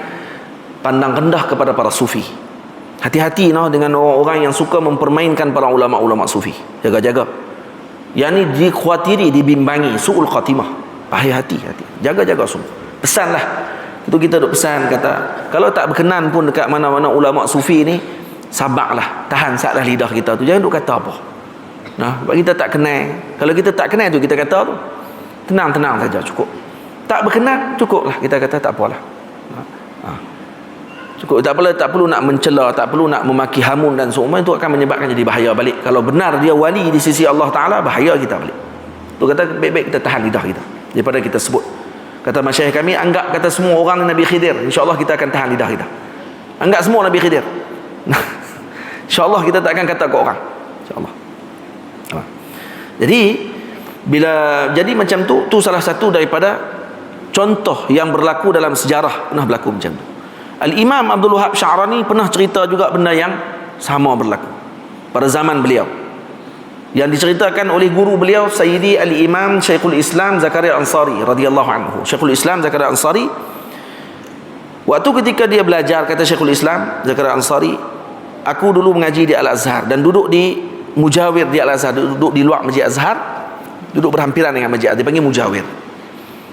pandang rendah kepada para sufi. Hati-hati dengan orang-orang yang suka mempermainkan para ulama-ulama sufi. Jaga-jaga. Yang ni dikhawatiri, dibimbangi su'ul khatimah. Hati-hati. Jaga-jaga semua. Pesanlah. Itu kita duk pesan, kata kalau tak berkenan pun dekat mana-mana ulama sufi ni, sabarlah, tahan saatlah lidah kita tu, jangan duk kata apa. Sebab kita tak kenal. Kalau kita tak kenal tu kita kata tu, tenang-tenang saja, cukup. Tak berkenan, cukuplah kita kata tak apalah. Cukup, tak perlu nak mencela, tak perlu nak memaki hamun dan semua, itu akan menyebabkan jadi bahaya balik. Kalau benar dia wali di sisi Allah Ta'ala, bahaya kita balik. Tu kata baik-baik kita tahan lidah kita daripada kita sebut. Kata masyayikh kami, anggap kata semua orang Nabi Khidir, insya-Allah kita akan tahan lidah kita. Anggap semua Nabi Khidir. Insya-Allah kita tak akan kata ke orang. Insya-Allah. Jadi macam tu salah satu daripada contoh yang berlaku dalam sejarah, pernah berlaku macam tu. Al-Imam Abdul Wahab Sya'rani pernah cerita juga benda yang sama berlaku pada zaman beliau, yang diceritakan oleh guru beliau Sayyidi Al-Imam Syekhul Islam Zakaria Ansari radhiyallahu anhu. Syekhul Islam Zakaria Ansari, waktu ketika dia belajar, kata Syekhul Islam Zakaria Ansari, aku dulu mengaji di Al-Azhar dan duduk di mujawir di Al-Azhar, duduk di luar Masjid Azhar, duduk berhampiran dengan Masjid Azhar, dipanggil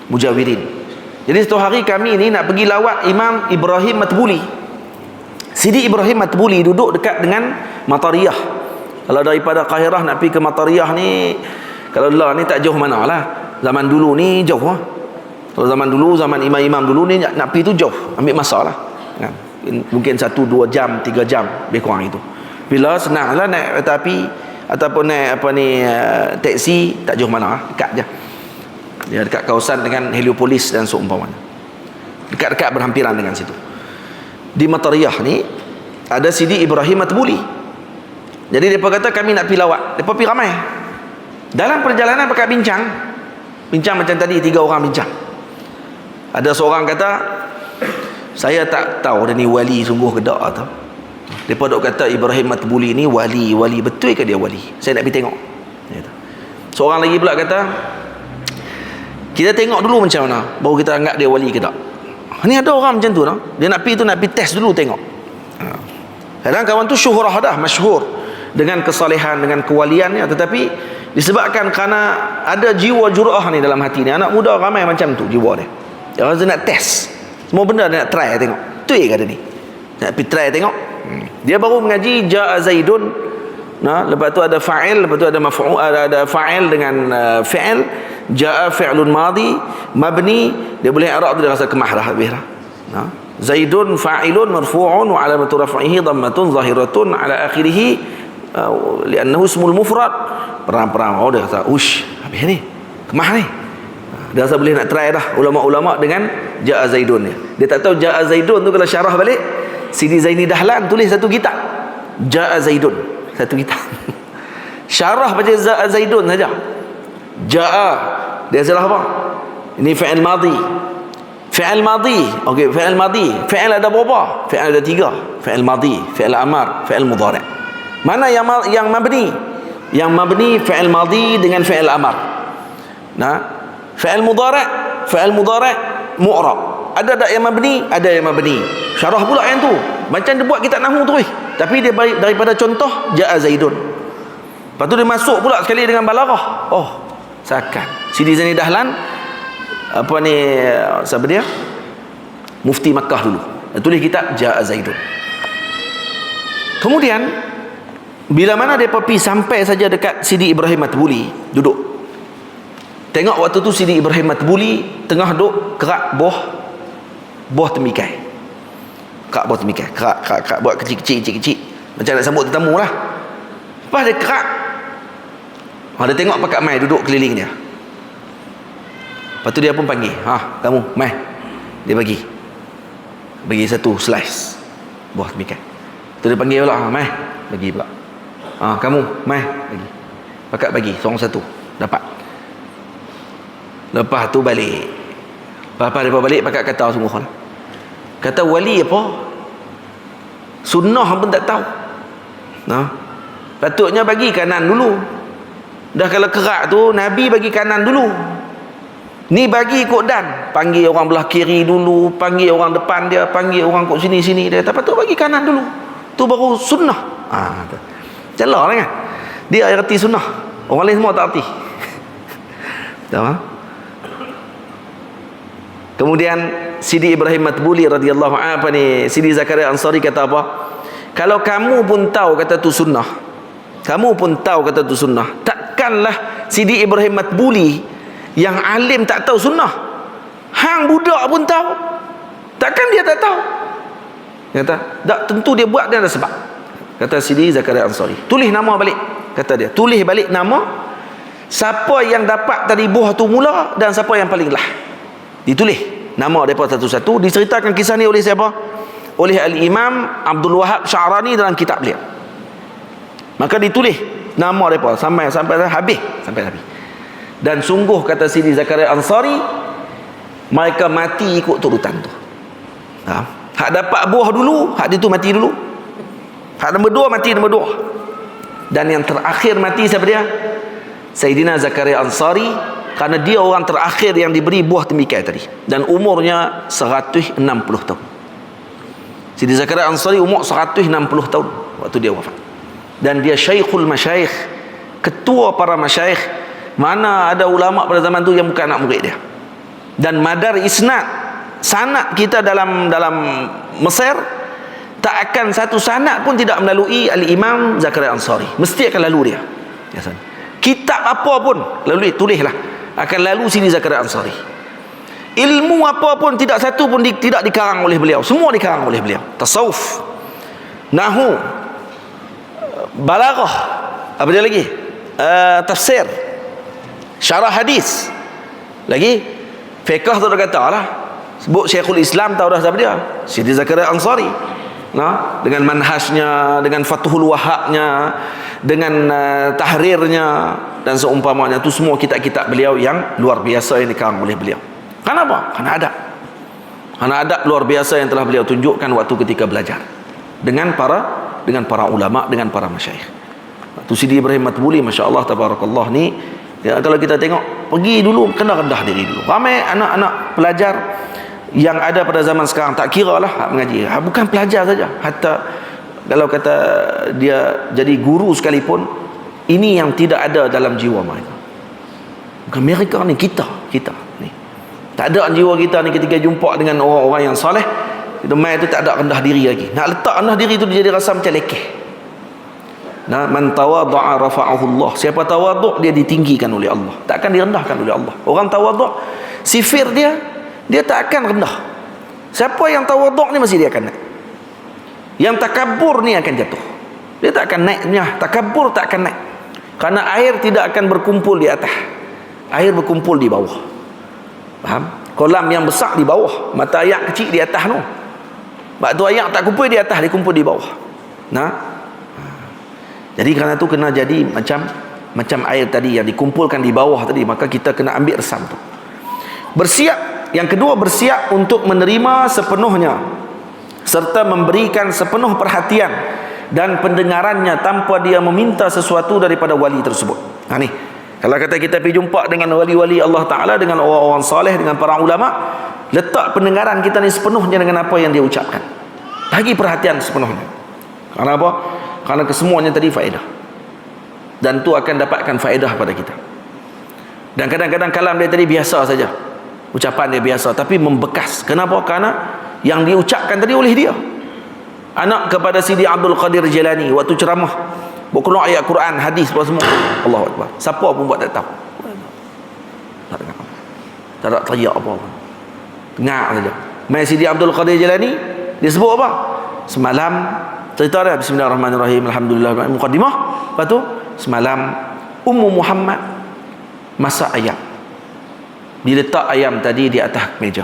mujawirin. Jadi satu hari kami ni nak pergi lawat Imam Ibrahim Matbuli. Sidi Ibrahim Matbuli duduk dekat dengan Matariyah. Kalau daripada Qahirah nak pergi ke Matariyah ni, kalau lah ni tak jauh mana lah. Zaman dulu ni jauh lah. Kalau zaman dulu, zaman imam-imam dulu ni nak pergi tu jauh, ambil masa lah kan? Mungkin 1, 2 jam, 3 jam, lebih kurang itu. Bila senang lah naik kereta api ataupun naik teksi, tak jauh mana lah, dekat je. Dia dekat kawasan dengan Heliopolis dan seumpamanya, dekat-dekat berhampiran dengan situ. Di Matariyah ni ada Sidi Ibrahim Matbuli. Jadi mereka kata kami nak pergi lawat. Mereka pergi ramai. Dalam perjalanan mereka bincang macam tadi, 3 orang bincang. Ada seorang kata, saya tak tahu dia ni wali sungguh ke tak tau. Mereka dok kata Ibrahim Matbuli ni wali. Betul ke dia wali? Saya nak pergi tengok. Seorang lagi pula kata, kita tengok dulu macam mana, baru kita anggap dia wali ke tak. Ni ada orang macam tu, dia nak pergi test dulu tengok. Kadang kawan tu syuhrah dah, masyhur dengan kesalehan, dengan kewaliannya, tetapi disebabkan kerana ada jiwa jur'ah ni dalam hati ni. Anak muda ramai macam tu jiwa dia. Dia rasa nak test semua benda, dia nak try tengok betul ke dia ni, nak pergi try tengok. Dia baru mengaji ja'a Zaidun, lepas tu ada fa'il, lepas tu ada maf'ul, ada fa'il dengan fi'il. Ja'a fi'lun madhi mabni, dia boleh i'rab tu, dia rasa kemah dah habis dah. Zaidun fa'ilun marfu'un wa 'alamatu raf'ihi dhammatun zahiratun 'ala akhirih li'annahu ismul mufrad. Perang-perang dia kata ush, habis ni kemah ni. Dia rasa boleh nak try dah ulama-ulama dengan ja'a Zaidun ni. Dia tak tahu ja'a Zaidun tu kalau syarah balik Sidi Zaini Dahlan tulis satu kitab, Ja'a Zaidun, satu kitab. Syarah baca Ja'a Zaidun saja. Ja'a, dia salah apa? Ini fi'il madhi. Fi'il madhi. Okey, fi'il madhi. Fi'il ada berapa? Fi'il ada 3. Fi'il madhi, fi'il amar, fi'il mudhari'. Mana yang mabni? Yang mabni fi'il madhi dengan fi'il amar. Nah, fi'il mudhari' mu'rab. Ada tak yang mabni? Ada yang mabni. Syarah pula yang tu. Macam dia buat kitab nahwu tu. Tapi dia daripada contoh Ja'a Zaidun. Lepas tu dia masuk pula sekali dengan balaghah. Oh, seakan Sidi Zaini Dahlan, apa ni, siapa dia? Mufti Makkah dulu. Dia tulis kitab Ja'a Zaidun. Kemudian bila mana dia pergi sampai saja dekat Sidi Ibrahim Matbuli, duduk. Tengok waktu tu Sidi Ibrahim Matbuli tengah duduk kerak buah temikai. Kerak buah temikai. Kerak buat kecil-kecil. Macam nak sambut tetamu lah. Lepas dia kerak, dia tengok Pak Mai duduk keliling dia. Lepas tu dia pun panggil, kamu mai. Dia bagi satu slice buah temikai. Tu dia panggil pula, mai, bagi pula. Kamu mai, bagi. Pakat bagi seorang satu, dapat. Lepas tu balik. Lepas dia balik, pakat kata sungguh lah. Kata wali apa? Sunnah pun tak tahu. Patutnya bagi kanan dulu. Dah kalau kerak tu Nabi bagi kanan dulu. Ni bagi ikut dan. Panggil orang belah kiri dulu, panggil orang depan dia, panggil orang kat sini-sini dia. Tak patut bagi kanan dulu. Tu baru sunnah. Jelas lah kan? Dia erti sunnah. Orang lain semua tak erti. Tahu? Kemudian Sidi Ibrahim Matbuli radhiyallahu anhu, Sidi Zakaria Ansari kata apa? Kalau kamu pun tahu kata tu sunnah, takkanlah Sidi Ibrahim Matbuli yang alim tak tahu sunnah. Hang budak pun tahu. Takkan dia tak tahu? Kata, tak, tentu dia buat, dia ada sebab. Kata Sidi Zakaria Ansari, tulis nama balik. Kata dia, tulis balik nama siapa yang dapat tadi buah tu mula dan siapa yang paling lah. Ditulis nama mereka satu-satu. Diceritakan kisah ni oleh siapa? Oleh Al-Imam Abdul Wahab Sya'rani dalam kitab beliau. Maka ditulis nama mereka sampai habis. Dan sungguh kata Sidi Zakaria Ansari, mereka mati ikut turutan tu. Hak dapat buah dulu, hak dia tu mati dulu. Hak nombor 2 mati nombor 2. Dan yang terakhir mati siapa dia? Sayyidina Zakaria Ansari, kerana dia orang terakhir yang diberi buah temikai tadi, dan umurnya 160 tahun. Sidi Zakaria Ansari umur 160 tahun waktu dia wafat. Dan dia Syekhul Masyayikh, ketua para masyayikh. Mana ada ulama pada zaman tu yang bukan anak murid dia. Dan madar isnad, sanad kita dalam Mesir, tak akan satu sanad pun tidak melalui Al-Imam Zakaria Ansari. Mesti akan lalu dia. Kitab apa pun lalui, tulislah, akan lalu Sidi Zakaria Ansari. Ilmu apa pun tidak satu pun tidak dikarang oleh beliau, semua dikarang oleh beliau. Tasawuf, nahwu, balaghah, apa dia lagi? Tafsir, syarah hadis, lagi fiqh tu dah kata lah. Sebut Syekhul Islam, tahu dah siapa dia? Sidi Zakaria Ansari. Dengan manhajnya, dengan Fathul Wahabnya, dengan tahrirnya dan seumpamanya, itu semua kitab-kitab beliau yang luar biasa yang dikarang oleh beliau. Kenapa? Karena adab luar biasa yang telah beliau tunjukkan waktu ketika belajar dengan para ulama, dengan para masyayikh. Tu Sidi Ibrahim Matbuli, masya-Allah tabarakallah ni, ya, kalau kita tengok, pergi dulu kena rendah diri dulu. Ramai anak-anak pelajar yang ada pada zaman sekarang, tak kira lah mengaji, bukan pelajar saja, hatta kalau kata dia jadi guru sekalipun, ini yang tidak ada dalam jiwa mereka. Bukan mereka ni, kita ni tak ada jiwa kita ni. Ketika jumpa dengan orang-orang yang soleh, kita main tu tak ada rendah diri lagi. Nak letak rendah diri tu, dia jadi rasa macam lekeh. Man tawadhu'a rafa'ahu Allah. Siapa tawadhu', dia ditinggikan oleh Allah, takkan direndahkan oleh Allah. Orang tawadhu', sifir dia tak akan rendah. Siapa yang tawadhu' ni mesti dia akan naik. Yang takabur ni akan jatuh. Dia tak akan naiknya. Takabur tak akan naik. Kerana air tidak akan berkumpul di atas. Air berkumpul di bawah. Faham? Kolam yang besar di bawah, mata air kecil di atas tu. Sebab tu ayak tak kumpul di atas, dia kumpul di bawah. Nah, jadi kerana tu kena jadi macam air tadi yang dikumpulkan di bawah tadi, maka kita kena ambil resam tu. Bersiap. Yang kedua, bersiap untuk menerima sepenuhnya serta memberikan sepenuh perhatian dan pendengarannya tanpa dia meminta sesuatu daripada wali tersebut. Ha ni, kalau kata kita pergi jumpa dengan wali-wali Allah Ta'ala, dengan orang-orang saleh, dengan para ulama, letak pendengaran kita ni sepenuhnya dengan apa yang dia ucapkan. Bagi perhatian sepenuhnya. Karena apa? Karena kesemuanya tadi faedah. Dan tu akan dapatkan faedah pada kita. Dan kadang-kadang kalam dia tadi biasa saja. Ucapan dia biasa, tapi membekas. Kenapa? Karena yang diucapkan tadi oleh dia. Anak kepada Sidi Abdul Qadir Jilani waktu ceramah, buat keluar ayat Quran, hadis apa semua. Allahu Akbar. Siapa pun buat tak tahu. Tak dengar. Tak ada teriak apa-apa. Dengar saja. Mai Sidi Abdul Qadir Jilani, dia sebut apa? Semalam cerita dia, bismillahirrahmanirrahim, alhamdulillah, muqaddimah. Lepas tu semalam Ummu Muhammad masak ayam. Diletak ayam tadi di atas meja.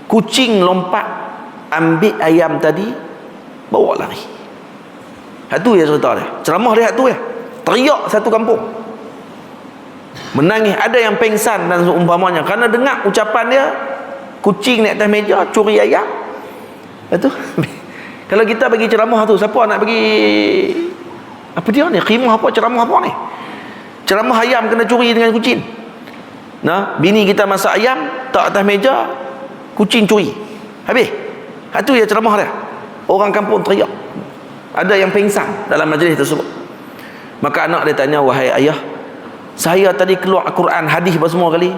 Kucing lompat ambil ayam tadi, bawa lari. Hak tu ya cerita dia. Ceramah dia hak tu ya. Teriak satu kampung. Menangis, ada yang pengsan dan seumpamanya kerana dengar ucapan dia, kucing di atas meja curi ayam. Itu kalau kita bagi ceramah tu, siapa nak bagi apa dia ni? Qimah apa, ceramah apa ni? Ceramah ayam kena curi dengan kucing. Nah, bini kita masak ayam, tak atas meja, kucing curi. Habis. Itu ya ceramah dia. Orang kampung teriak. Ada yang pingsan dalam majlis tersebut. Maka anak dia tanya, wahai ayah, saya tadi keluar Al-Quran, hadis apa semua kali.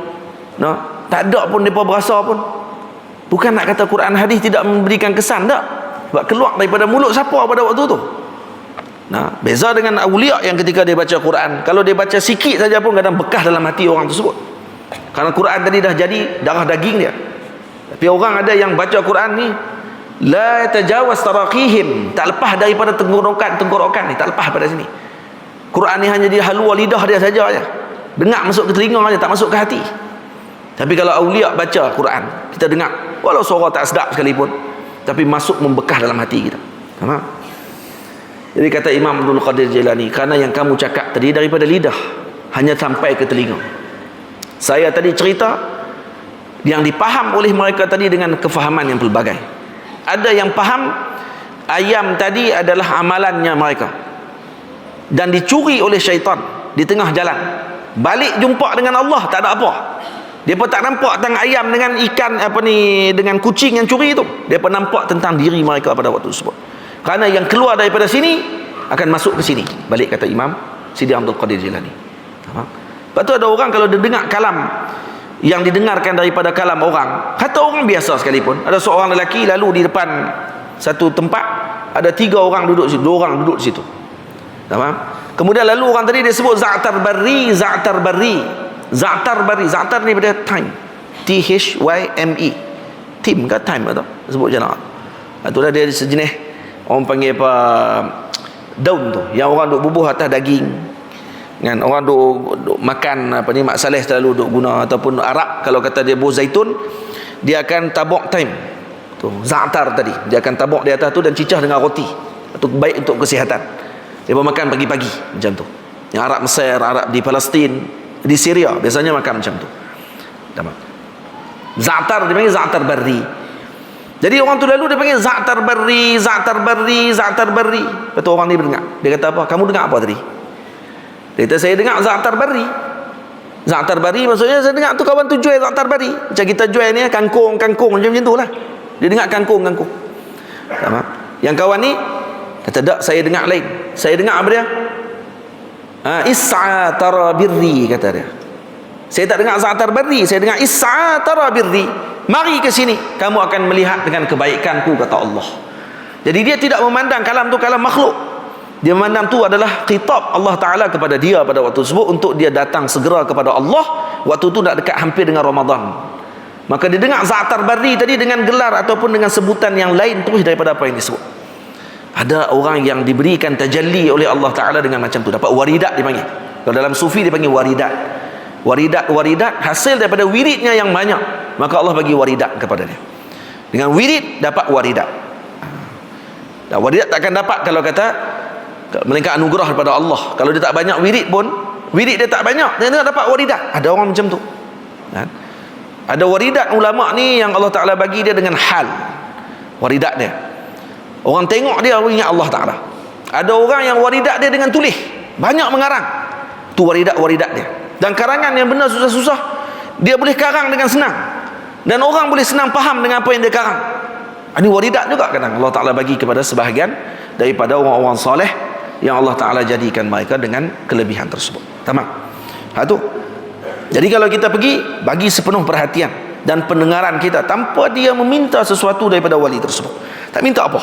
Nah, tak ada pun mereka berasa pun. Bukan nak kata Quran hadis tidak memberikan kesan, tak. Sebab keluar daripada mulut siapa pada waktu tu. Nah, beza dengan awliya yang ketika dia baca Quran, kalau dia baca sikit saja pun kadang bekas dalam hati orang tersebut. Kerana Quran tadi dah jadi darah daging dia. Tapi orang ada yang baca Quran ni la tajawaz taraqihim, tak lepas daripada tenggorokan ni, tak lepas pada sini. Quran ni hanya dia halua lidah dia saja aja. Dengar masuk ke telinga aja, tak masuk ke hati. Tapi kalau awliya baca Quran, kita dengar walau suara tak sedap sekalipun, tapi masuk membekas dalam hati kita. Faham? Jadi kata Imam Abdul Qadir Jilani, kerana yang kamu cakap tadi daripada lidah hanya sampai ke telinga. Saya tadi cerita yang dipaham oleh mereka tadi dengan kefahaman yang pelbagai. Ada yang faham ayam tadi adalah amalannya mereka dan dicuri oleh syaitan di tengah jalan. Balik jumpa dengan Allah tak ada apa. Dia pun tak nampak tentang ayam dengan ikan dengan kucing yang curi itu. Dia pun nampak tentang diri mereka pada waktu tersebut. Kerana yang keluar daripada sini akan masuk ke sini. Balik kata Imam Sidi Abdul Qadir Jilani. Lepas tu ada orang kalau dia dengar kalam yang didengarkan daripada kalam orang, kata orang biasa sekalipun, ada seorang lelaki lalu di depan satu tempat, ada 3 orang duduk situ, 2 orang duduk di situ. Faham? Kemudian lalu orang tadi dia sebut Za'tar Barri. Za'tar ni pada time. T-H-Y-M-E. Tim ke time atau sebut je nak. Itulah dia sejenis orang panggil apa, daun tu yang orang duk bubuh atas daging. Kan orang duk makan mak saleh selalu duk guna, ataupun Arab kalau kata dia buah zaitun, dia akan tabuk time tu, za'tar tadi dia akan tabuk di atas tu dan cicah dengan roti. Itu baik untuk kesihatan. Dia makan pagi-pagi macam tu. Yang Arab Mesir, Arab di Palestin, di Syria biasanya makan macam tu. Za'tar dia panggil Za'tar Barri. Jadi orang tu lalu dia panggil Za'tar Barri. Lepas tu orang ni dengar, dia kata apa? Kamu dengar apa tadi? Dia kata saya dengar Za'tar Barri. Za'tar Barri maksudnya saya dengar tu kawan tu jual Za'tar Barri. Macam kita jual ni kangkung macam tu lah. Dia dengar kangkung. Sama. Yang kawan ni kata tak, saya dengar lain. Saya dengar apa dia? Is'atara birri kata dia. Saya tak dengar Za'tar Barri, saya dengar Is'atara birri. Mari ke sini, kamu akan melihat dengan kebaikanku kata Allah. Jadi dia tidak memandang kalam tu kalam makhluk. Dia memandang tu adalah khitab Allah Ta'ala kepada dia pada waktu tersebut untuk dia datang segera kepada Allah. Waktu tu nak dekat hampir dengan Ramadan. Maka dia dengar Za'tar Barri tadi dengan gelar ataupun dengan sebutan yang lain terus daripada apa yang disebut. Ada orang yang diberikan tajalli oleh Allah Ta'ala dengan macam tu, dapat waridat dipanggil. Kalau dalam sufi dipanggil waridat. Waridat hasil daripada wiridnya yang banyak, maka Allah bagi waridat kepada dia. Dengan wirid dapat waridat. Dan waridat tak akan dapat kalau kata melainkan anugerah daripada Allah. Kalau dia tak banyak wirid pun, wirid dia tak banyak, dia tak dapat waridat. Ada orang macam tu kan? Ada waridat ulama ni yang Allah Ta'ala bagi dia dengan hal waridat dia. Orang tengok dia ingat Allah Ta'ala. Ada orang yang waridat dia dengan tulis, banyak mengarang. Tu waridat dia. Dan karangan yang benar susah-susah, dia boleh karang dengan senang. Dan orang boleh senang faham dengan apa yang dia karang. Ini waridat juga kadang Allah Ta'ala bagi kepada sebahagian daripada orang-orang soleh yang Allah Ta'ala jadikan mereka dengan kelebihan tersebut. Tamam. Tu. Jadi kalau kita pergi, bagi sepenuh perhatian dan pendengaran kita tanpa dia meminta sesuatu daripada wali tersebut. Tak minta apa,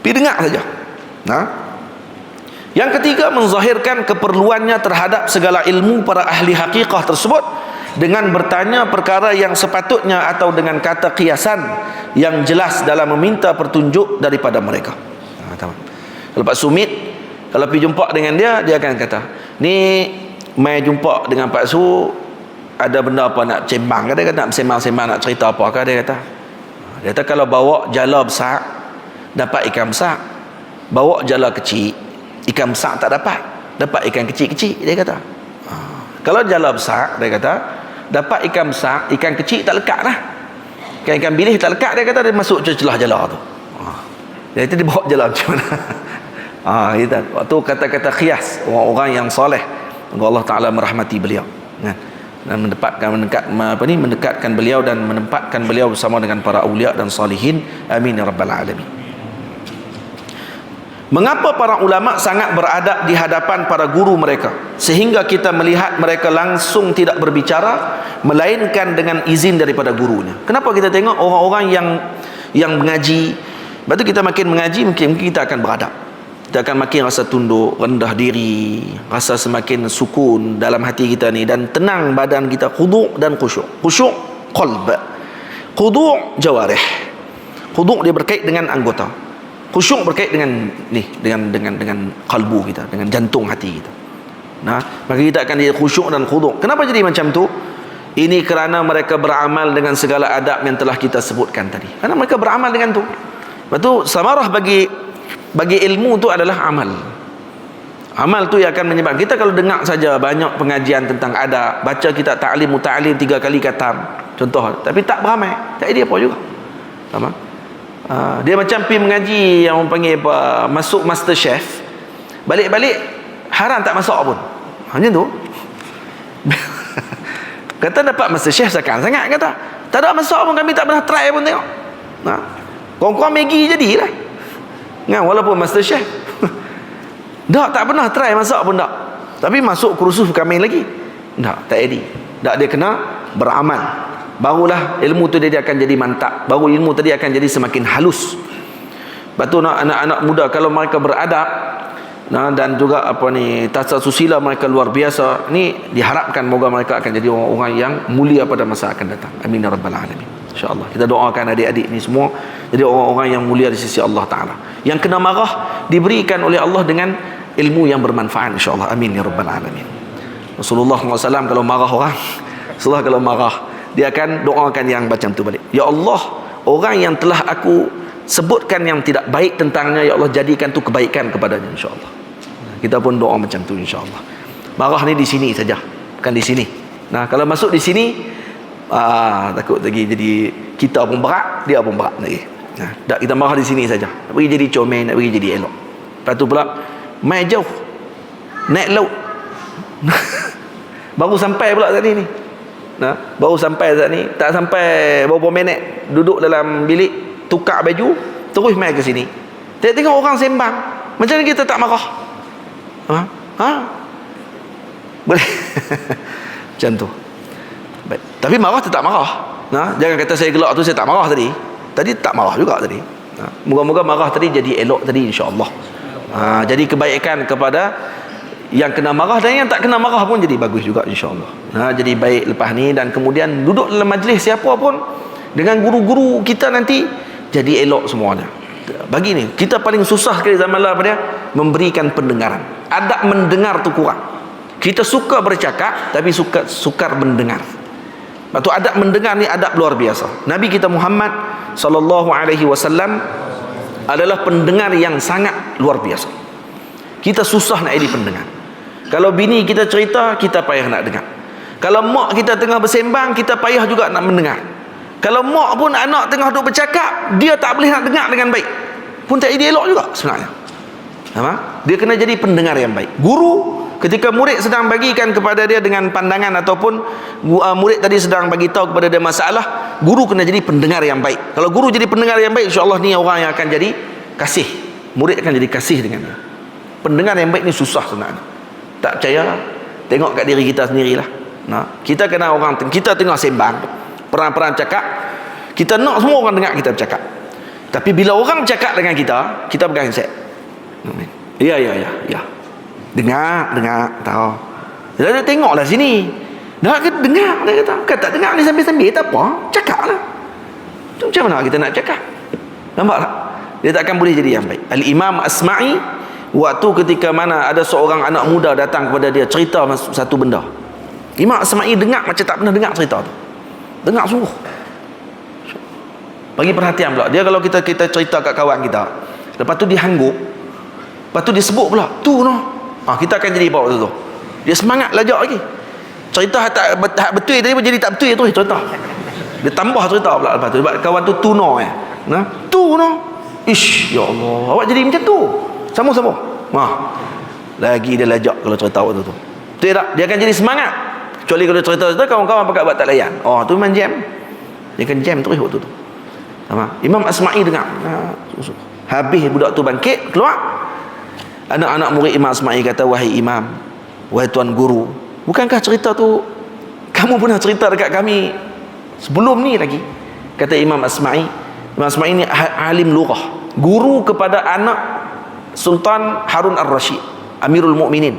pergi dengar saja. Yang ketiga, menzahirkan keperluannya terhadap segala ilmu para ahli hakikah tersebut dengan bertanya perkara yang sepatutnya atau dengan kata kiasan yang jelas dalam meminta petunjuk daripada mereka. Tamam. Kalau Pak Sumit, kalau pergi jumpa dengan dia, dia akan kata, ni mai jumpa dengan Pak Su, ada benda apa nak sembang ke? Dia kata nak sembang-sembang, nak cerita apa ke? Dia kata kalau bawa jala besar dapat ikan besar, bawa jala kecil ikan besar tak dapat ikan kecil-kecil. Dia kata kalau jala besar, dia kata dapat ikan besar, ikan kecil tak lekat lah, ikan bilis tak lekat. Dia kata dia masuk celah jala tu. Dia kata dia bawa jala macam mana? Gitu. Waktu kata-kata khias orang-orang yang soleh, Allah Ta'ala merahmati beliau kan? Dan mendekatkan beliau dan menempatkan beliau bersama dengan para awliya dan salihin. Amin ya rabbal alamin. Mengapa para ulama sangat beradab di hadapan para guru mereka sehingga kita melihat mereka langsung tidak berbicara melainkan dengan izin daripada gurunya? Kenapa kita tengok orang-orang yang mengaji, lepas tu kita makin mengaji, mungkin kita akan beradab, kita akan makin rasa tunduk, rendah diri, rasa semakin sukun dalam hati kita ni, dan tenang badan kita, khudu' dan khusyuk. Khusyuk qalb, khudu' jawarih. Khudu' dia berkait dengan anggota, khusyuk berkait dengan ni, dengan kalbu kita, dengan jantung hati kita. Maka kita akan jadi khusyuk dan khudu'. Kenapa jadi macam tu? Ini kerana mereka beramal dengan segala adab yang telah kita sebutkan tadi. Kerana mereka beramal dengan tu. Lepas tu samarah bagi ilmu tu adalah amal. Amal tu yang akan menyebabkan kita, kalau dengar saja banyak pengajian tentang adab, baca kitab ta'lim 3 kali khatam contoh, tapi tak beramal, tak ada apa juga. Sama? Dia macam pergi mengaji yang orang panggil apa, masuk master chef, balik-balik haram tak masak pun. Macam tu. Kata dapat master chef sekarang sangat, kata tak ada masak pun, kami tak pernah try pun tengok. Korang-korang Maggi jadilah. Walaupun master chef tak pernah try masak pun tak. Tapi masuk kursus kami lagi tak jadi. Dia kena beramal, barulah ilmu tu dia akan jadi mantap, baru ilmu tadi akan jadi semakin halus. Lepas tu anak-anak muda kalau mereka beradab dan juga tata susila mereka luar biasa, ni diharapkan moga mereka akan jadi orang-orang yang mulia pada masa akan datang. Amin ya rabbal alamin. InsyaAllah kita doakan adik-adik ni semua jadi orang-orang yang mulia di sisi Allah Ta'ala, yang kena marah diberikan oleh Allah dengan ilmu yang bermanfaat, insyaAllah. Amin ya rabbal alamin. Rasulullah SAW kalau marah orang, Rasulullah kalau marah, dia akan doakan yang macam tu balik. Ya Allah, orang yang telah aku sebutkan yang tidak baik tentangnya, ya Allah jadikan tu kebaikan kepadanya, insyaAllah. Kita pun doa macam tu, insyaAllah. Marah ni di sini saja, bukan di sini. Kalau masuk di sini, takut lagi jadi kita pun berat, dia pun berat lagi. Tak, kita marah di sini saja, nak pergi jadi comel, nak pergi jadi elok. Lepas tu pula mai jauh, naik laut. Baru sampai pula saat ni. Baru sampai saat ni, tak sampai beberapa minit duduk dalam bilik, tukar baju, terus mai ke sini. Tengok orang sembang, macam ni kita tak marah? Boleh. Macam tu. Baik. Tapi marah tetap marah. Jangan kata saya gelak tu saya tak marah tadi. Tadi tak marah juga tadi. Moga-moga marah tadi jadi elok tadi, insya-Allah. Jadi kebaikan kepada yang kena marah, dan yang tak kena marah pun jadi bagus juga, insya-Allah. Jadi baik lepas ni, dan kemudian duduk dalam majlis siapa pun dengan guru-guru kita nanti jadi elok semuanya. Bagi ni kita paling susah sekali zaman lah pada memberikan pendengaran. Adab mendengar tu kurang. Kita suka bercakap tapi sukar mendengar. Atau adab mendengar ni adab luar biasa. Nabi kita Muhammad sallallahu alaihi wasallam adalah pendengar yang sangat luar biasa. Kita susah nak jadi pendengar. Kalau bini kita cerita, kita payah nak dengar. Kalau mak kita tengah bersembang, kita payah juga nak mendengar. Kalau mak pun anak tengah duduk bercakap, dia tak boleh nak dengar dengan baik, pun tak jadi elok juga sebenarnya. Dia kena jadi pendengar yang baik. Guru ketika murid sedang bagikan kepada dia dengan pandangan, ataupun murid tadi sedang bagi tahu kepada dia masalah, guru kena jadi pendengar yang baik. Kalau guru jadi pendengar yang baik, insya-Allah ni orang yang akan jadi kasih. Murid akan jadi kasih dengan dia. Pendengar yang baik ni susah sebenarnya. Tak percaya, tengok kat diri kita sendirilah. Kita kena orang, kita tengah sembang, perang-perang cakap, kita nak semua orang dengar kita bercakap. Tapi bila orang cakap dengan kita, kita pegang handset. Ya. Dengar, tahu. Dia tengoklah sini. Dah dengar, dia kata. Kan tak dengar ni sambil-sambil, tak apa. Cakaplah. Macam mana kita nak cakap? Nampak tak? Dia takkan boleh jadi yang baik. Al-Imam Asma'i, waktu ketika mana ada seorang anak muda datang kepada dia, cerita satu benda. Imam Asma'i dengar macam tak pernah dengar cerita tu. Dengar sungguh. Bagi perhatian pula. Dia kalau kita cerita kat kawan kita, lepas tu dia hanggup, lepas tu dia sebut pula, tu noh. Kita akan jadi bawa tu. Dia semangat lajak lagi. Cerita tak betul tadi pun jadi tak betul tu cerita. Dia tambah cerita pula lepas tu. Sebab kawan tu tuno tuno. Ish, ya Allah, awak jadi macam tu. Sama-sama. Lagi dia lajak kalau cerita waktu tu. Betul tak? Dia akan jadi semangat. Kecuali kalau cerita kawan-kawan pakai buat tak layan. Tu memang jam. Dia akan jam terus waktu tu. Imam Asma'i dengar. Habis budak tu bangkit, keluar. Anak-anak murid Imam Asma'i kata, wahai imam, wahai tuan guru, bukankah cerita tu kamu pernah cerita dekat kami sebelum ni lagi? Kata Imam Asma'i. Imam Asma'i ni alim lughah, guru kepada anak Sultan Harun Ar-Rashid, Amirul Mukminin.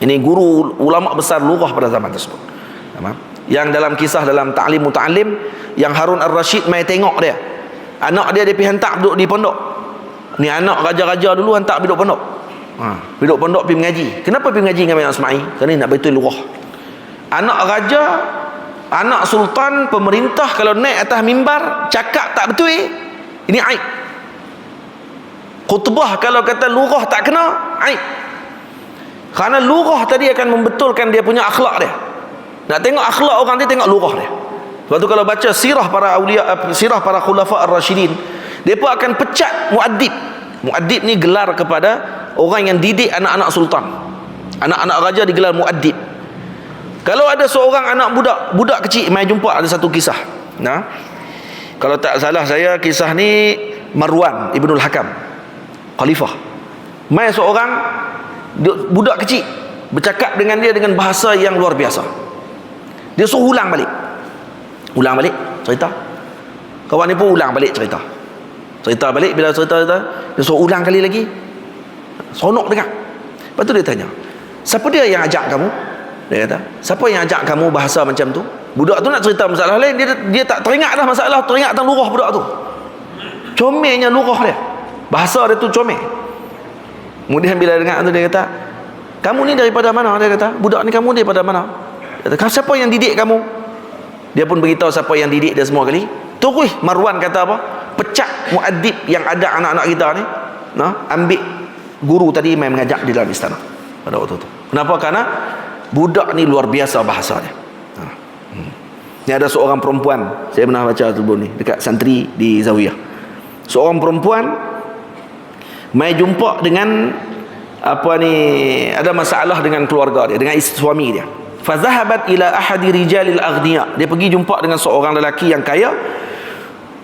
Ini guru ulama besar lughah pada zaman tersebut. Yang dalam kisah dalam Ta'lim Muta'allim, yang Harun Ar-Rashid mai tengok dia, anak dia pergi hantar duduk di pondok. Ni anak raja-raja dulu hantar duduk pondok. Duduk pondok pergi mengaji. Kenapa pergi mengaji dengan Imam Asma'i? Kerana nak betul lughah. Anak raja, anak sultan, pemerintah kalau naik atas mimbar cakap tak betul, ini aib. Khutbah kalau kata lughah tak kena, aib. Kerana lughah tadi akan membetulkan dia punya akhlak dia. Nak tengok akhlak orang dia, tengok lughah dia. Sebab tu kalau baca sirah para awliya, sirah para khulafa ar-rasyidin, mereka akan pecat muaddib. Muaddib ni gelar kepada orang yang didik anak-anak sultan. Anak-anak raja digelar muaddib. Kalau ada seorang anak budak kecil, mai jumpa ada satu kisah. Kalau tak salah saya, kisah ni Marwan Ibnul Hakam, khalifah. Mai seorang budak kecil bercakap dengan dia dengan bahasa yang luar biasa. Dia suruh ulang balik cerita. Kawan ni pun ulang balik cerita balik. Bila cerita dia suruh ulang kali lagi, sonok dengar. Lepas tu dia tanya, siapa dia yang ajak kamu? Dia kata, siapa yang ajak kamu bahasa macam tu? Budak tu nak cerita masalah lain, dia tak teringat dah masalah, teringat tentang lurah budak tu. Comelnya lurah dia, bahasa dia tu comel. Kemudian bila dengar tu, dia kata, kamu ni daripada mana? Dia kata, budak ni kamu daripada mana? Dia kata, siapa yang didik kamu? Dia pun beritahu siapa yang didik dia semua kali. Terus Marwan kata apa? Pecat muaddib yang ada anak-anak kita ni. Ambil guru tadi main mengajak di dalam istana pada waktu tu. Kenapa? Karena budak ni luar biasa bahasa dia. Ni ada seorang perempuan, saya pernah baca sebelum ni dekat santri di Zawiyah. Seorang perempuan mai jumpa dengan ada masalah dengan keluarga dia, dengan suami dia. Fazahabat ila ahadi rijalil aghniya. Dia pergi jumpa dengan seorang lelaki yang kaya.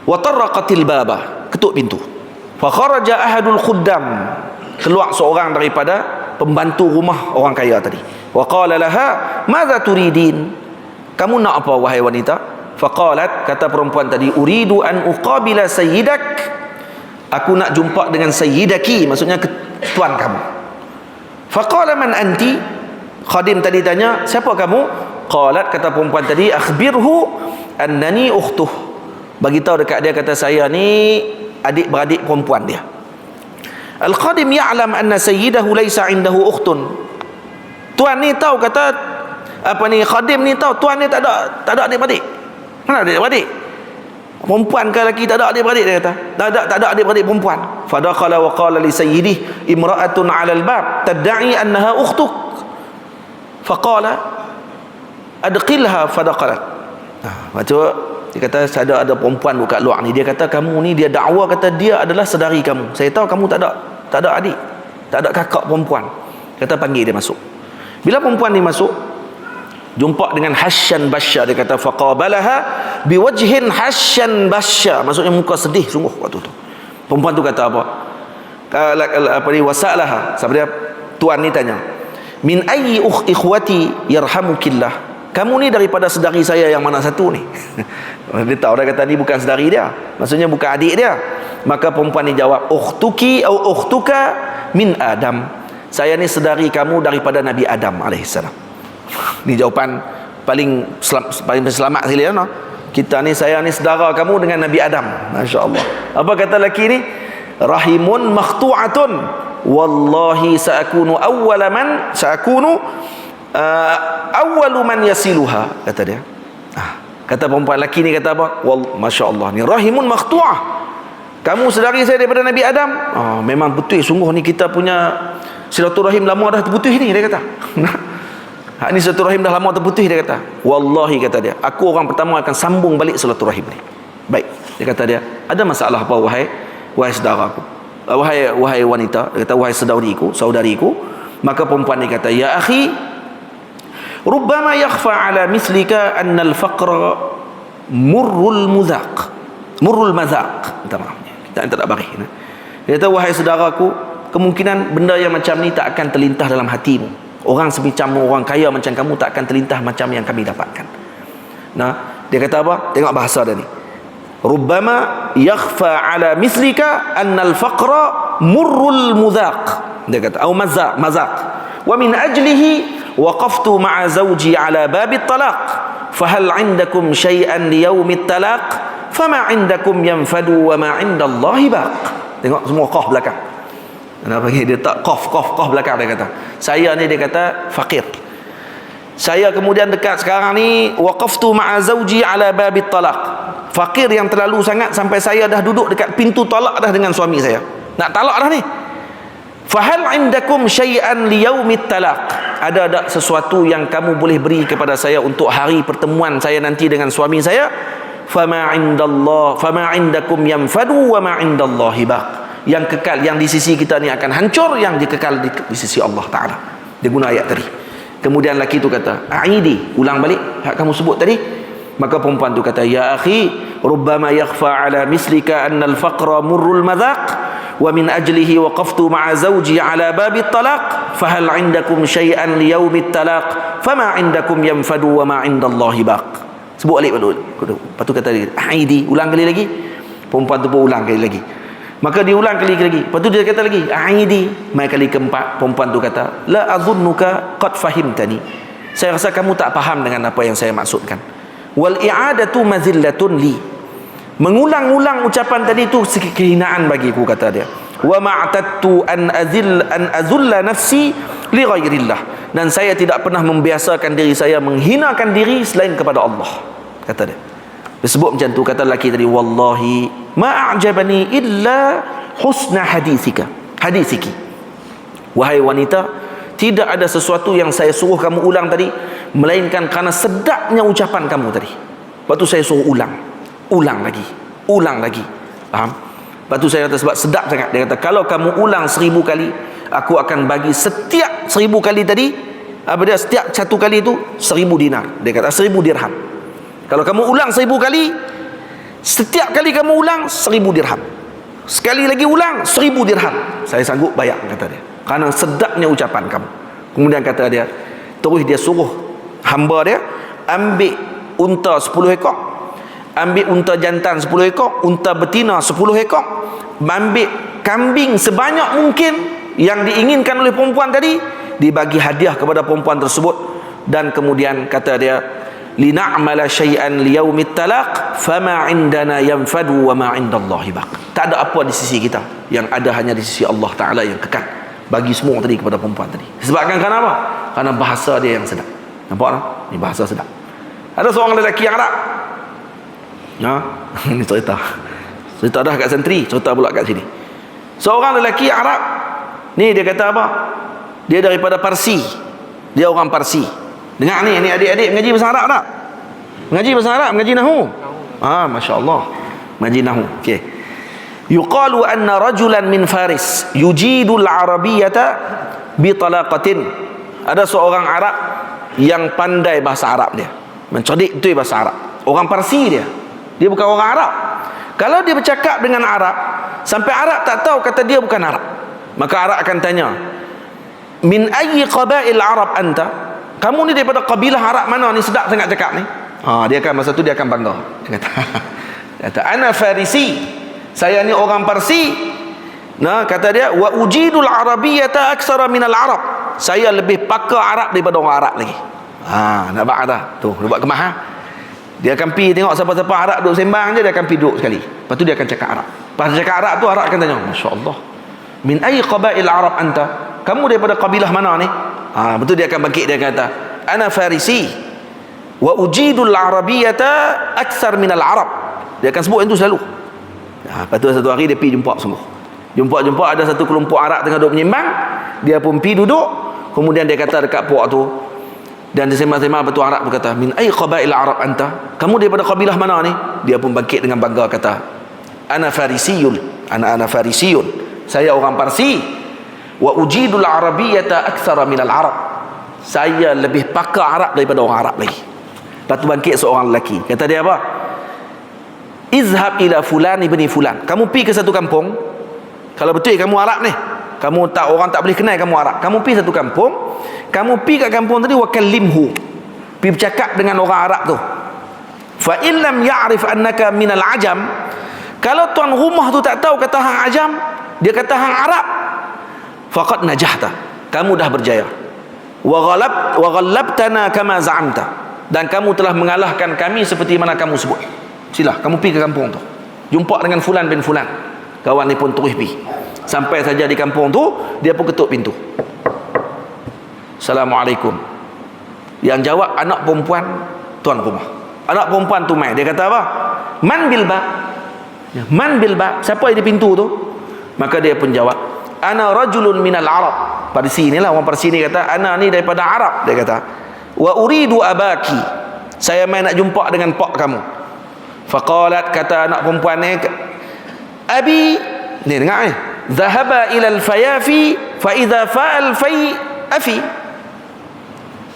Wa tarraqatil baba, ketuk pintu. Fa kharaja ahadul khuddam, keluar seorang daripada pembantu rumah orang kaya tadi. Wa qala laha, "Madza turidin?" Kamu nak apa wahai wanita? Fa qalat, kata perempuan tadi, "Uridu an uqabila sayyidak." Aku nak jumpa dengan sayyidaki, maksudnya tuan kamu. Fa qala, "Man anti?" Khadim tadi tanya, "Siapa kamu?" Qalat, kata perempuan tadi, "Akhbirhu annani ukhtuh." Bagi tahu dekat dia, kata saya ni adik-beradik perempuan dia. Al-Khadim ya'lam anna sayyidahu laysa indahu ukhtun. Tuan ni tahu, kata apa ni, khadim ni tahu tuan dia tak ada adik-beradik. Mana ada adik-beradik? Perempuan ke lelaki tak ada adik-beradik, dia kata. Tak ada adik-beradik perempuan. Fadakhala wa qala li sayyidihi imra'atun 'ala al-bab tad'i annaha ukhtuk. Faqala adqilha fadakhalat. Macam dia kata ada perempuan dekat luar ni, dia kata kamu ni, dia dakwa kata dia adalah saudari kamu. Saya tahu kamu tak ada adik, tak ada kakak perempuan. Kata panggil dia masuk. Bila perempuan ni masuk, jumpa dengan Hasyan Basya, dia kata faqabalaha biwajhin Hasyan Basya, maksudnya muka sedih sungguh waktu tu. Perempuan tu kata apa? Apa ni, wasalaha, sampai dia tuan ni tanya, min ayyi ikhwati yarhamukillah, kamu ni daripada saudari saya yang mana satu ni? Dia tahu, dia kata ni bukan saudari dia, maksudnya bukan adik dia. Maka perempuan ni jawab, ukhtuki au ukhtuka min Adam, saya ni saudari kamu daripada Nabi Adam alaihissalam. Ni jawapan paling selamat sekali, no? Kita ni, saya ni saudara kamu dengan Nabi Adam. Masya-Allah. Apa kata lelaki ni? Rahimun makhtu'atun wallahi sa'akunu awwalu man yasiluha, kata dia. Kata perempuan, lelaki ni kata apa? Masya-Allah, ni rahimun makhtu'ah, kamu saudari saya daripada Nabi Adam. Memang betul sungguh ni kita punya silaturahim lama dah terputus ni, dia kata. Ni silaturahim dah lama terputus, dia kata. Wallahi, kata dia, aku orang pertama akan sambung balik silaturahim ni. Baik, dia kata dia, ada masalah apa wahai saudaraku, wahai wanita, dia kata, wahai saudariku. Maka perempuan ni kata, ya akhi, rubbama yakhfa ala mislika anna al-faqra murrul mazaq. Minta maaf, kita tak bari. Dia kata, wahai saudaraku, kemungkinan benda yang macam ni tak akan terlintas dalam hatimu. Orang semacam orang kaya macam kamu tak akan terlintas macam yang kami dapatkan. Nah, dia kata apa? Tengok bahasa dia ni. Rubbama yakhfa ala mislika anna al-faqra murrul muzaq. Dia kata, atau mazaq. Wa min ajlihi waqaftu ma'a zawji ala babi at-talaq. Fahal 'indakum shay'an li yawmi at-talaq? Fama 'indakum yanfadu wa ma 'inda Allahi baq. Tengok semua qaf belakang. Kenapa dia tak qaf belakang, dia kata. Saya ni, dia kata, fakir. Saya kemudian dekat sekarang ni waqaftu ma'a zawji ala babit talaq. Fakir yang terlalu sangat sampai saya dah duduk dekat pintu talak dah dengan suami saya. Nak talak dah ni. Fahal 'indakum syai'an li yaumit talaq? Ada tak sesuatu yang kamu boleh beri kepada saya untuk hari pertemuan saya nanti dengan suami saya? Fama 'indakum yanfadu wa ma 'indallahi baq. Yang kekal, yang di sisi kita ni akan hancur, yang dikekal di sisi Allah Ta'ala. Dia guna ayat tadi. Kemudian lelaki tu kata, a'idi, ulang balik hak kamu sebut tadi. Maka perempuan tu kata, ya akhi, rubbama yakhfa ala mislika anna al-faqra murrul mazaq wa min ajlihi waqaftu ma'a zawji ala babit talaq fahal 'indakum syai'an li yaumit talaq fama 'indakum yanfadu wa ma 'indallahi baq. Sebut balik dulu. Lepas tu kata dia, a'idi, ulang kali lagi. Perempuan tu pun ulang kali lagi. Maka diulang kali lagi. Lepas tu dia kata lagi, a'idi. Mai kali keempat, perempuan tu kata, la azunnuka qad fahimtani. Saya rasa kamu tak faham dengan apa yang saya maksudkan. Wal i'adatu mazillatun li. Mengulang-ulang ucapan tadi tu kehinaan bagiku, kata dia. Wa ma'tattu an azulla nafsi li ghairillah. Dan saya tidak pernah membiasakan diri saya menghinakan diri selain kepada Allah, kata dia. Dia sebut macam tu, kata lelaki tadi, wallahi ma a'jabani illa husna hadisiki. Wahai wanita, tidak ada sesuatu yang saya suruh kamu ulang tadi melainkan kerana sedapnya ucapan kamu tadi. Lepas tu saya suruh ulang lagi. Faham? Lepas tu saya kata sebab sedap sangat. Dia kata, kalau kamu ulang 1000 kali, aku akan bagi setiap 1000 kali tadi, setiap satu kali itu 1000 dinar. Dia kata 1000 dirham. Kalau kamu ulang 1000 kali, setiap kali kamu ulang 1000 dirham. Sekali lagi ulang 1000 dirham. Saya sanggup bayar, kata dia, kerana sedapnya ucapan kamu. Kemudian kata dia, terus dia suruh hamba dia ambil unta 10 ekor, ambil unta jantan 10 ekor, unta betina 10 ekor, ambil kambing sebanyak mungkin yang diinginkan oleh perempuan tadi, dibagi hadiah kepada perempuan tersebut. Dan kemudian kata dia, lina'mala syai'an liyaumit talaq fama 'indana yanfadu wa ma 'indallahi baq. Tak ada apa di sisi kita, yang ada hanya di sisi Allah Ta'ala yang kekal. Bagi semua tadi kepada perempuan tadi. Sebabkan kerana apa? Kerana bahasa dia yang sedap. Nampak tak? Ni bahasa sedap. Ada seorang lelaki yang Arab. Ya, ini cerita dah kat sentri, cerita pula kat sini. Seorang lelaki yang Arab ni, dia kata apa? Dia daripada Parsi. Dia orang Parsi. Dengar ni adik-adik mengaji bahasa Arab tak? Mengaji bahasa Arab, mengaji nahwu. Masya-Allah. Mengaji nahwu. Okey. Yuqalu anna rajulan min Faris yujidul arabiyyata bi talaqatin. Ada seorang Arab yang pandai bahasa Arab dia. Mencerdik betul bahasa Arab. Orang Parsi dia. Dia bukan orang Arab. Kalau dia bercakap dengan Arab sampai Arab tak tahu kata dia bukan Arab, maka Arab akan tanya, min ayyi qabail Arab anta? Kamu ni daripada kabilah Arab mana ni, sedap sangat cakap ni. Dia akan masa tu dia akan bangga. Dia kata ana Farisi. Saya ni orang Parsi. Nah, kata dia, wa ujidul arabiyyata aktsara minal arab. Saya lebih pakar Arab daripada orang Arab lagi. Nampak dah? Tu, dia buat kemah. Dia akan pergi tengok siapa-siapa Arab duduk sembang je, dia akan pergi duduk sekali. Lepas tu dia akan cakap Arab. Lepas dia cakap Arab tu, Arab akan tanya, masya-Allah, min ayyi qabail Arab anta? Kamu daripada kabilah mana ni? Betul, dia akan bangkit, dia kata, ana Farisi wa ujidul arabiyyata aktsar minal arab. Dia akan sebut itu selalu. Lepas tu satu hari dia pergi jumpa sungguh. Jumpa ada satu kelompok Arab tengah duduk menyembang. Dia pun pergi duduk. Kemudian dia kata dekat puak tu, dan dia sembang-sembang, betul Arab berkata, min ayyi qabail Arab anta? Kamu daripada kabilah mana ni? Dia pun bangkit dengan bangga kata, ana Farisiyun. Ana Farisiyun. Saya orang Parsi. Wa ujidul arabiyyata aktsara minal arab. Saya lebih pakar Arab daripada orang Arab lagi. Lepas tu bangkit seorang lelaki. Kata dia apa? Izhab ila fulan ibni fulan. Kamu pergi ke satu kampung. Kalau betul kamu Arab ni, kamu tak, orang tak boleh kenal kamu Arab. Kamu pergi satu kampung. Kamu pergi kat kampung tadi, wa kallimhu. Pergi bercakap dengan orang Arab tu. Fa in lam ya'rif annaka minal ajam. Kalau tuan rumah tu tak tahu kata hang ajam, dia kata hang Arab, faqad najahta. Kamu dah berjaya. Wa ghallabtana kama za'amta. Dan kamu telah mengalahkan kami seperti mana kamu sebut. Sila, kamu pergi ke kampung tu. Jumpa dengan fulan bin fulan. Kawan ni pun terus pergi. Sampai saja di kampung tu, dia pun ketuk pintu. Assalamualaikum. Yang jawab anak perempuan tuan rumah. Anak perempuan tu mai, dia kata apa? Man bil ba? Man bil ba? Siapa di pintu tu? Maka dia pun jawab, ana rajulun minal arab. Parsi ni lah, orang Parsi ni kata, ana ni daripada Arab. Dia kata, wa uridu abaki. Saya mai nak jumpa dengan pak kamu. Faqalat, kata anak perempuan ni, abi, ni dengar ni, zahaba ila al-fayafi fa idza fa'al fai afi.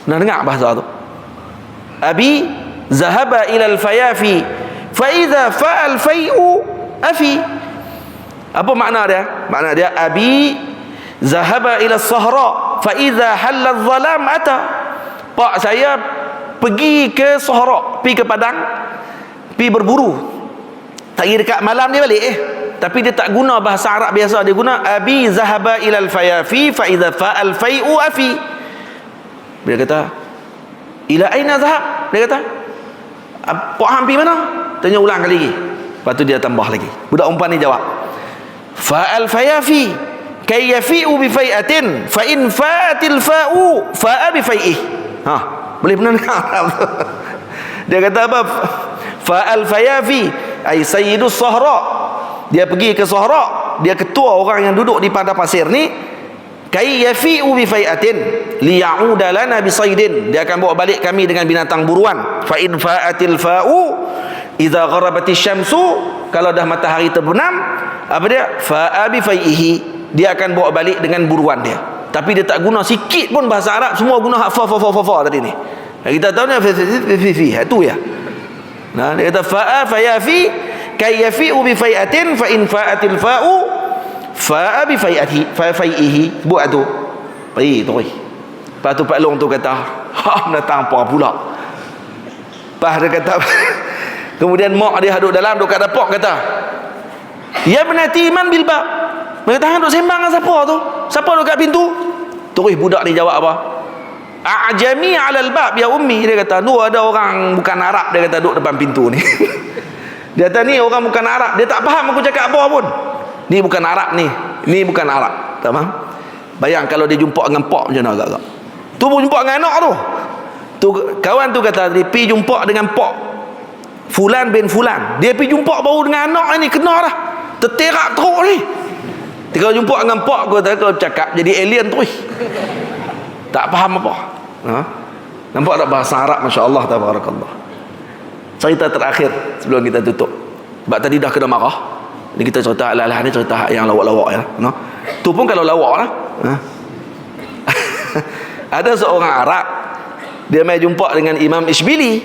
Nak dengar bahasa tu? Abi zahaba ila al-fayafi fa idza fa'al fai'u afi. Apa makna dia? Makna dia, abi zahaba ila as-sahra fa idza halla adh-dhalam ata. Pak saya pergi ke Sahara, pergi ke padang, pergi berburu. Tak kira dekat malam dia balik tapi dia tak guna bahasa Arab biasa, dia guna abi zahaba ila al-fayafi fa idza fa'al fai'u afi. Dia kata, ila aina zahab? Dia kata, pak hang pergi mana? Tanya ulang kali lagi. Lepas tu dia tambah lagi. Budak umpan ni jawab, fa'al fayafi kay yafi'u bi fai'atin fa in fa'atil fa'u fa'a bi fai'ih. Boleh benar dengar? Dia kata apa? Fa'al fayafi ay sayyidus sahra. Dia pergi ke Sahara, dia ketua orang yang duduk di padang pasir ni. Kay yafi'u bi fai'atin li ya'uda lana bi saydin. Dia akan bawa balik kami dengan binatang buruan. Fa in fa'atil fa'u idza gharabatis syamsu. Kalau dah matahari terbenam, apa dia? Fa'a bi fai'ihi. Dia akan bawa balik dengan buruan dia. Tapi dia tak guna sikit pun bahasa Arab, semua guna hak fa tadi ni. Kita tahu ni fi itu ya. Nah, dia kata fa'a fayafi kay yafi'u bi fai'atin fa in fa'atil fa'u fa'a bi fai'ihi. Buat tu. Pergi tu. Lepas tu Pak Long tu kata, datang apa pula? Lepas dia kata kemudian mak dia duduk dalam, duduk kat dapur, kata, ya benati man bil bab. Mereka tahan duduk sembang dengan siapa tu? Siapa duduk kat pintu? Terus budak ni jawab apa? A'jami 'alal bab ya ummi. Dia kata, tu ada orang bukan Arab, dia kata duduk depan pintu ni. Dia kata, ni orang bukan Arab, dia tak faham aku cakap apa pun. Ni bukan Arab ni. Ni bukan Arab. Tak faham? Bayang kalau dia jumpa dengan pak macam mana agak-agak. Tu pun jumpa dengan anak tu. Tu kawan tu kata dia pergi jumpa dengan Pak Fulan bin Fulan. Dia pergi jumpa baru dengan anak ni, kena dah. Terterak teruk ni. Kalau jumpa dengan Pak kata, kalau cakap jadi alien terus. Tak faham apa. Ha? Nampak tak bahasa Arab, masya-Allah tabarakallah. Cerita terakhir sebelum kita tutup. Sebab tadi dah kena marah. Ni kita cerita ala-ala ni, cerita yang lawak-lawak ya. No? Tu pun kalau lawak lah. Ha? Ada seorang Arab, dia mai jumpa dengan Imam Ishbili.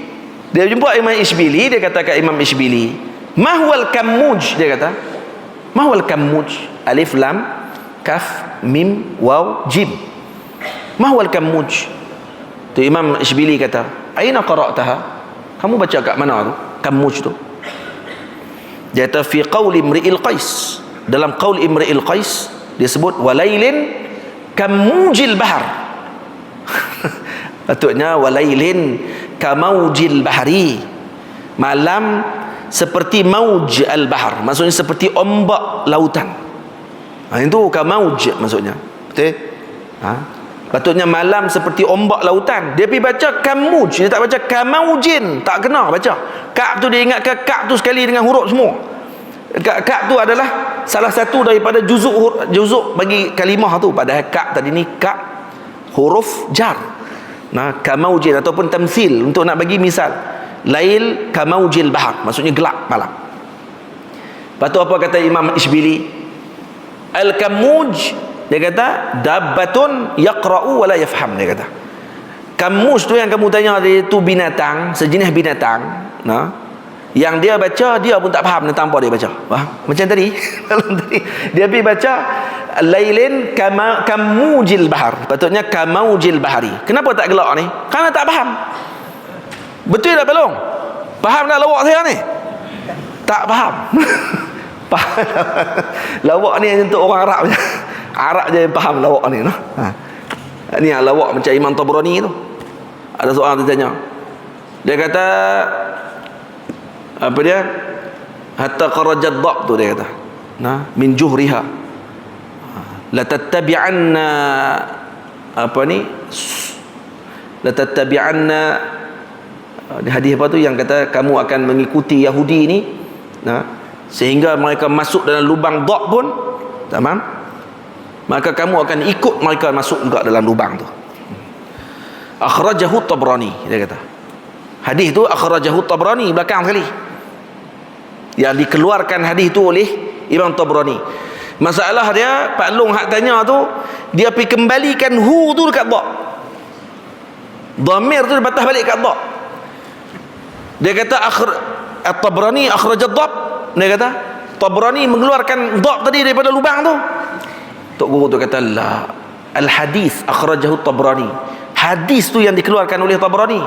Dia jumpa Imam Ishbili, dia kata kat Imam Ishbili, "Mahwal kammuj?" Dia kata, "Mahwal kammuj?" Alif lam kaf mim waw jim. Mahwal kammuj? Tu Imam Ishbili kata, "Aina qara'taha?" Kamu baca kat mana tu? Kammuj tu. Dia kata fi qauli Imri'il Qais. Dalam qaul Imri'il Qais dia sebut walailin kammujil bahar. Patutnya walailin kamaujil bahari. Malam seperti mauj al-bahar. Maksudnya seperti ombak lautan. Itu kamauj maksudnya. Betul? Patutnya malam seperti ombak lautan. Dia pergi baca kamuj, dia tak baca kamaujin, tak kena baca. Ka'b tu dia ingatkan Ka'b tu sekali dengan huruf semua. Ka'b tu adalah salah satu daripada juzuk bagi kalimah tu. Padahal Ka'b tadi ni Ka'b huruf jar. Nah, kamaujin ataupun tamsil untuk nak bagi misal. Lail kamaujil bahar, maksudnya gelap malam. Lepas tu apa kata Imam Ishbili? Al-kamuj, dia kata dabbatun yaqra'u wa la yafham. Dia kata kamus tu yang kamu tanya tadi tu binatang, sejenis binatang, nah, yang dia baca dia pun tak faham tentang apa dia baca. Faham? Macam tadi malam tadi dia pergi baca lailin kamujil bahar, patutnya kamaujil bahari. Kenapa tak gelak ni? Kerana tak faham. Betul tak belum? Faham tak lawak saya ni? Tak faham. Lawak ni hanya untuk orang Arab je. Arab je yang faham lawak ni, no? Ni yang lawak macam Imam Tabrani tu. Ada seorang tanya, dia kata apa dia, hatta kharajat dhab tu, dia kata nah min juhriha la tattabi'anna apa ni, la tattabi'anna hadis apa tu yang kata kamu akan mengikuti Yahudi ni, nah, sehingga mereka masuk dalam lubang dhab pun, tamam, maka kamu akan ikut mereka masuk juga dalam lubang tu. Akhrajahu Tabrani, dia kata. Hadis tu akhrajahu Tabrani belakang sekali. Yang dikeluarkan hadis tu oleh Imam Tabrani. Masalah dia Pak Long hak tanya tu, dia pergi kembalikan hu tu dekat dha. Dhamir tu dipatah balik kat dha. Dia kata At-Tabrani akhrajat dhab. Dia kata Tabrani mengeluarkan dhab tadi daripada lubang tu. Tok guru tu kata la, al-hadis akhrajahu Tabrani. Hadis tu yang dikeluarkan oleh Tabrani.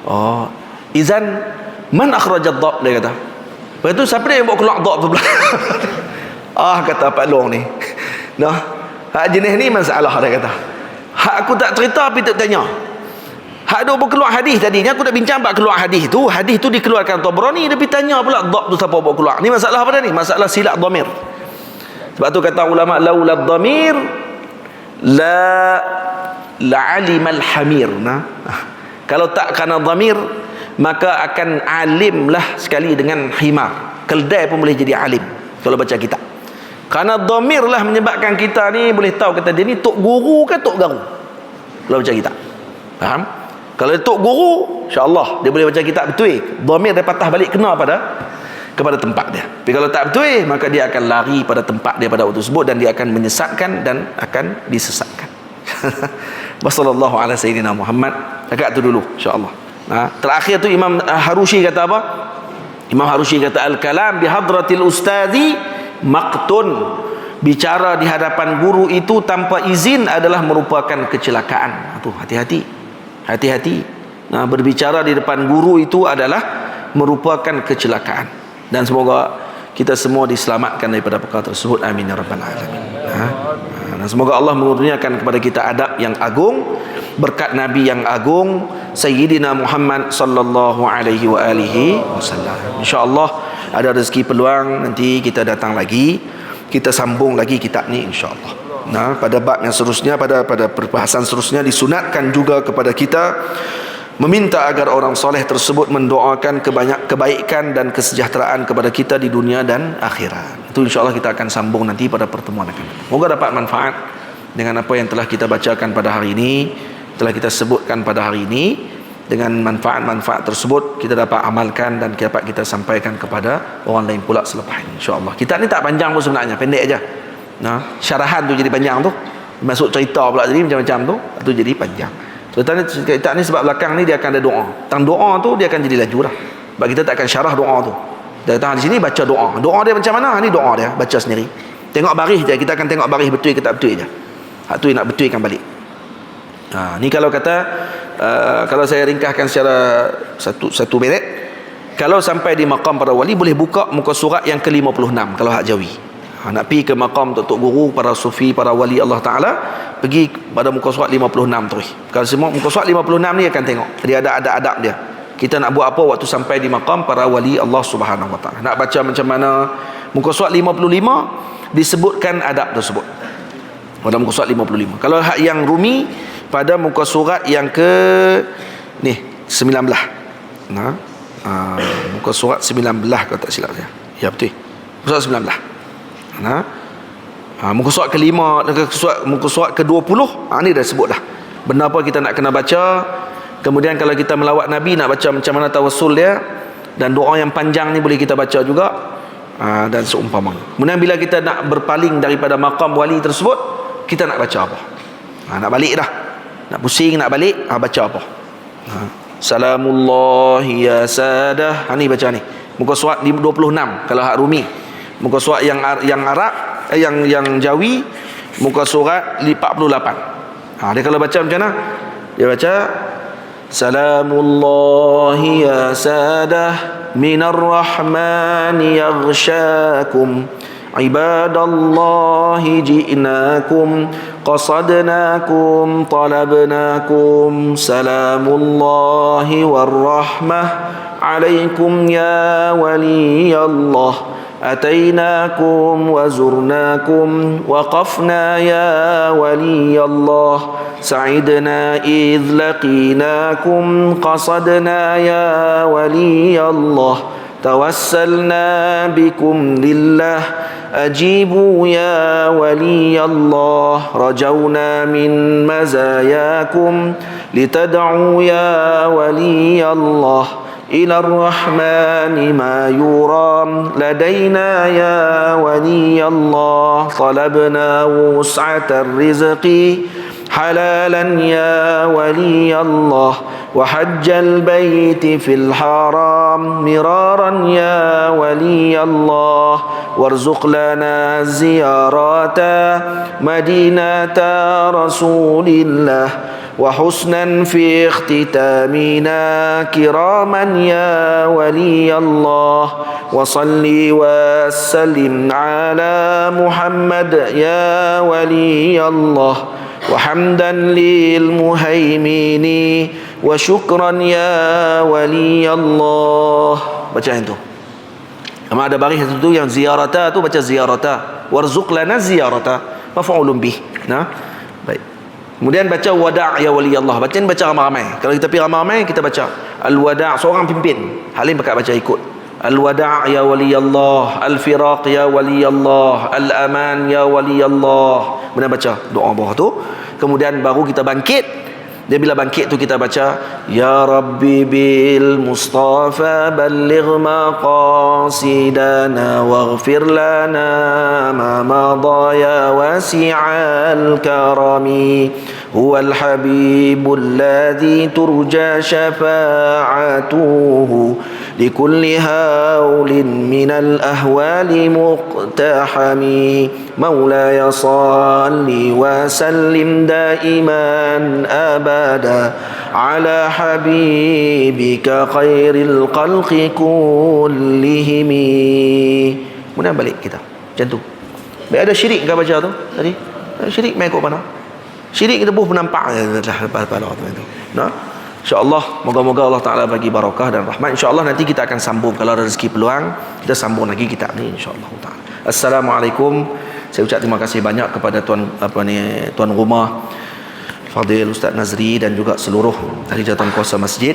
Oh, izan man akhrajat dhab, dia kata. Lepas tu siapa dia yang buat keluar dhab tu pula? Kata Pak Long ni. Nah, hak jenis ni masalah, dia kata. Hak aku tak cerita tapi tak tanya. Hak dia buat keluar hadis tadi ni, aku nak bincang bab keluar hadis tu dikeluarkan Tabrani, dia pergi tanya pula dhab tu siapa buat keluar. Ni masalah apa dah ni? Masalah silap dhamir. Sebab tu kata ulama laula dhamir la alimal hamir. Nah, kalau tak kerana dhamir maka akan alimlah sekali dengan himar. Keldai pun boleh jadi alim kalau baca kitab. Kerana dhamir lah menyebabkan kita ni boleh tahu kata dia ni tok guru ke tok garu kalau baca kitab. Faham? Kalau dia tok guru, insya-Allah dia boleh baca kitab betul. Dhamir dia patah balik kena kepada tempat dia. Tapi kalau tak betul, maka dia akan lari pada tempat dia pada waktu tersebut dan dia akan menyesatkan dan akan disesatkan. Wassallallahu ala sayyidina Muhammad. Dekat tu dulu insya-Allah. Terakhir tu Imam Harushi kata apa? Imam Harushi kata al-kalam bi hadratil ustazi maqtun. Bicara di hadapan guru itu tanpa izin adalah merupakan kecelakaan. Tu hati-hati. Hati-hati. Berbicara di depan guru itu adalah merupakan kecelakaan. Dan semoga kita semua diselamatkan daripada perkara tersebut. Amin ya rabbal alamin. Dan semoga Allah mengurniakan kepada kita adab yang agung, berkat Nabi yang agung Sayyidina Muhammad sallallahu alaihi wa alihi wasallam. Insya-Allah ada rezeki peluang nanti kita datang lagi, kita sambung lagi kitab ni insya-Allah. Pada bab yang seterusnya, pada perbahasan seterusnya disunatkan juga kepada kita meminta agar orang soleh tersebut mendoakan kebaikan dan kesejahteraan kepada kita di dunia dan akhirat. Itu insya-Allah kita akan sambung nanti pada pertemuan akan datang. Moga dapat manfaat dengan apa yang telah kita bacakan pada hari ini, telah kita sebutkan pada hari ini. Dengan manfaat-manfaat tersebut kita dapat amalkan dan dapat kita sampaikan kepada orang lain pula selepas ini, insya-Allah. Kitab ni tak panjang pun sebenarnya, pendek aja. Nah, syarahan tu jadi panjang tu. Masuk cerita pula jadi macam-macam tu jadi panjang. Kitab ni sebab belakang ni dia akan ada doa. Tang doa tu dia akan jadi laju dah. Sebab kita tak akan syarah doa tu. Datang di sini baca doa. Doa dia macam mana? Ni doa dia, baca sendiri. Tengok baris je, kita akan tengok baris betul ke tak betul je. Hak tu nak betulkan balik. Ni kalau kata kalau saya ringkaskan secara satu minit, kalau sampai di maqam para wali boleh buka muka surat yang ke-56 kalau hak Jawi. Nak pergi ke maqam tok guru para sufi, para wali Allah Taala, pergi pada muka surat 56 terus. Kalau semua muka surat 56 ni akan tengok dia ada adab dia. Kita nak buat apa waktu sampai di maqam para wali Allah Subhanahu Wa Taala. Nak baca macam mana? Muka surat 55 disebutkan adab tersebut. Pada muka surat 55. Kalau hak yang Rumi pada muka surat yang ke 19. Nah, muka surat 19 kalau tak silap saya. Ya betul. Muka surat 19. Nah, muka surat ke-5, muka surat ke-20, ni dah sebut dah. Benda apa kita nak kena baca. Kemudian kalau kita melawat Nabi, nak baca macam mana tawassul dia, dan doa yang panjang ni boleh kita baca juga. Dan seumpama. Kemudian bila kita nak berpaling daripada maqam wali tersebut, kita nak baca apa? Nak balik dah. Nak pusing nak balik, baca apa? Salamullahi ya sadah. Ni baca ni. Muka surat 26 kalau hak Rumi. Muka surat yang Arab, yang Jawi, muka surat 48. Dia kalau baca macam mana? Dia baca Salamullahi ya sadah minar rahmani yaghshakum ibadallahi ji'nakum qasadnakum talabnakum salamullahi warrahmah alaikum ya waliyallah أتيناكم وزرناكم وقفنا يا ولي الله سعدنا إذ لقيناكم قصدنا يا ولي الله توسلنا بكم لله أجيبوا يا ولي الله رجونا من مزاياكم لتدعوا يا ولي الله إلى الرحمن ما يرام لدينا يا ولي الله طلبنا وسعة الرزق حلالا يا ولي الله وحج البيت في الحرام مرارا يا ولي الله وارزق لنا زيارات مدينة رسول الله وحسنا في اختتامنا كراما يا ولي الله وصل وسلم على محمد يا ولي الله وحمدا للمهيمين وشكرا يا ولي الله. Baca yang tu. Sama ada baris itu yang ziyarata tu baca ziyarata. Warzuq lana ziyarata. Maf'ulun bih. Nah. Baik. Kemudian baca wada' ya wali Allah. Baca ramai-ramai. Kalau kita pergi ramai-ramai kita baca al-wada' seorang pimpin. Halim pakat baca ikut. Al-wada' ya wali Allah, al-firaq ya wali Allah, al-aman ya wali Allah. Kemudian baca doa bawah tu. Kemudian baru kita bangkit. Dia bila bangkit tu kita baca ya rabbi bil mustafa balligh maqasidana waghfir lana ma madha ya wasi'al karami huwal habibul ladzi turja syafa'atuhu likulli haulin minal ahwali muqtahami maulaya salli wa sallim daiman abada ala habibika khairil khalqi kullihimi. Kemudian balik kita macam tu. Baik, ada syirik ke baca tu tadi? Syirik main kot mana? Syirik kita pun nampak lepas tu. Nah, InsyaAllah moga-moga Allah Ta'ala bagi barakah dan rahmat. InsyaAllah nanti kita akan sambung. Kalau ada rezeki peluang kita sambung lagi kitab ni insyaAllah Ta'ala. Assalamualaikum. Saya ucap terima kasih banyak kepada tuan rumah Fadil Ustaz Nazri dan juga seluruh ahli jawatan kuasa masjid.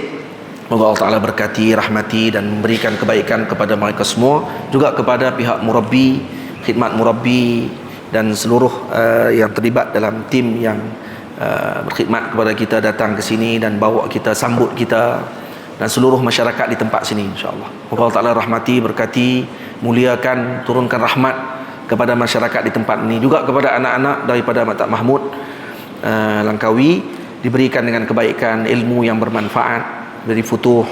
Semoga Allah Ta'ala berkati, rahmati dan memberikan kebaikan kepada mereka semua, juga kepada pihak murabbi, khidmat murabbi dan seluruh yang terlibat dalam tim yang berkhidmat kepada kita, datang ke sini dan bawa kita, sambut kita, dan seluruh masyarakat di tempat sini, insya-Allah. Semoga Allah Ta'ala rahmati, berkati, muliakan, turunkan rahmat kepada masyarakat di tempat ini, juga kepada anak-anak daripada Maktab Mahmud Langkawi, diberikan dengan kebaikan, ilmu yang bermanfaat, diberi futuh,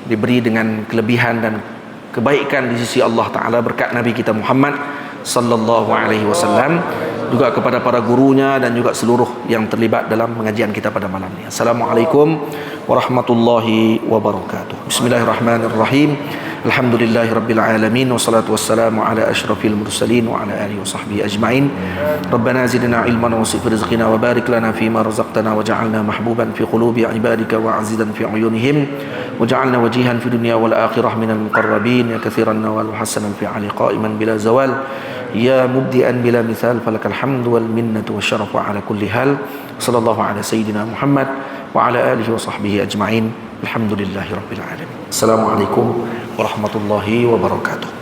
diberi dengan kelebihan dan kebaikan di sisi Allah Ta'ala berkat Nabi kita Muhammad sallallahu alaihi wasallam, juga kepada para gurunya dan juga seluruh yang terlibat dalam pengajian kita pada malam ini. Assalamualaikum warahmatullahi wabarakatuh. Bismillahirrahmanirrahim. Alhamdulillahirabbil alamin, wassalatu wassalamu ala asyrafil mursalin wa ala alihi washabbihi ajmain. Rabbana zidna ilman wa sif rizqina wa barik lana fima razaqtana waj'alna mahbuban fi qulubi ibadika wa azidan fi uyunihim waj'alna wajihan fi dunya wal akhirah minal muqarrabin ya katsiran nawal hasanan fi ali qa'iman bila zawal ya mubdi'an bila mithal falakal hamdu wal minnatu wasyarafu ala kulli hal. Sallallahu ala sayyidina Muhammad wa ala alihi wa sahbihi ajma'in. Alhamdulillahi rabbil alamin. Assalamualaikum warahmatullahi wabarakatuh.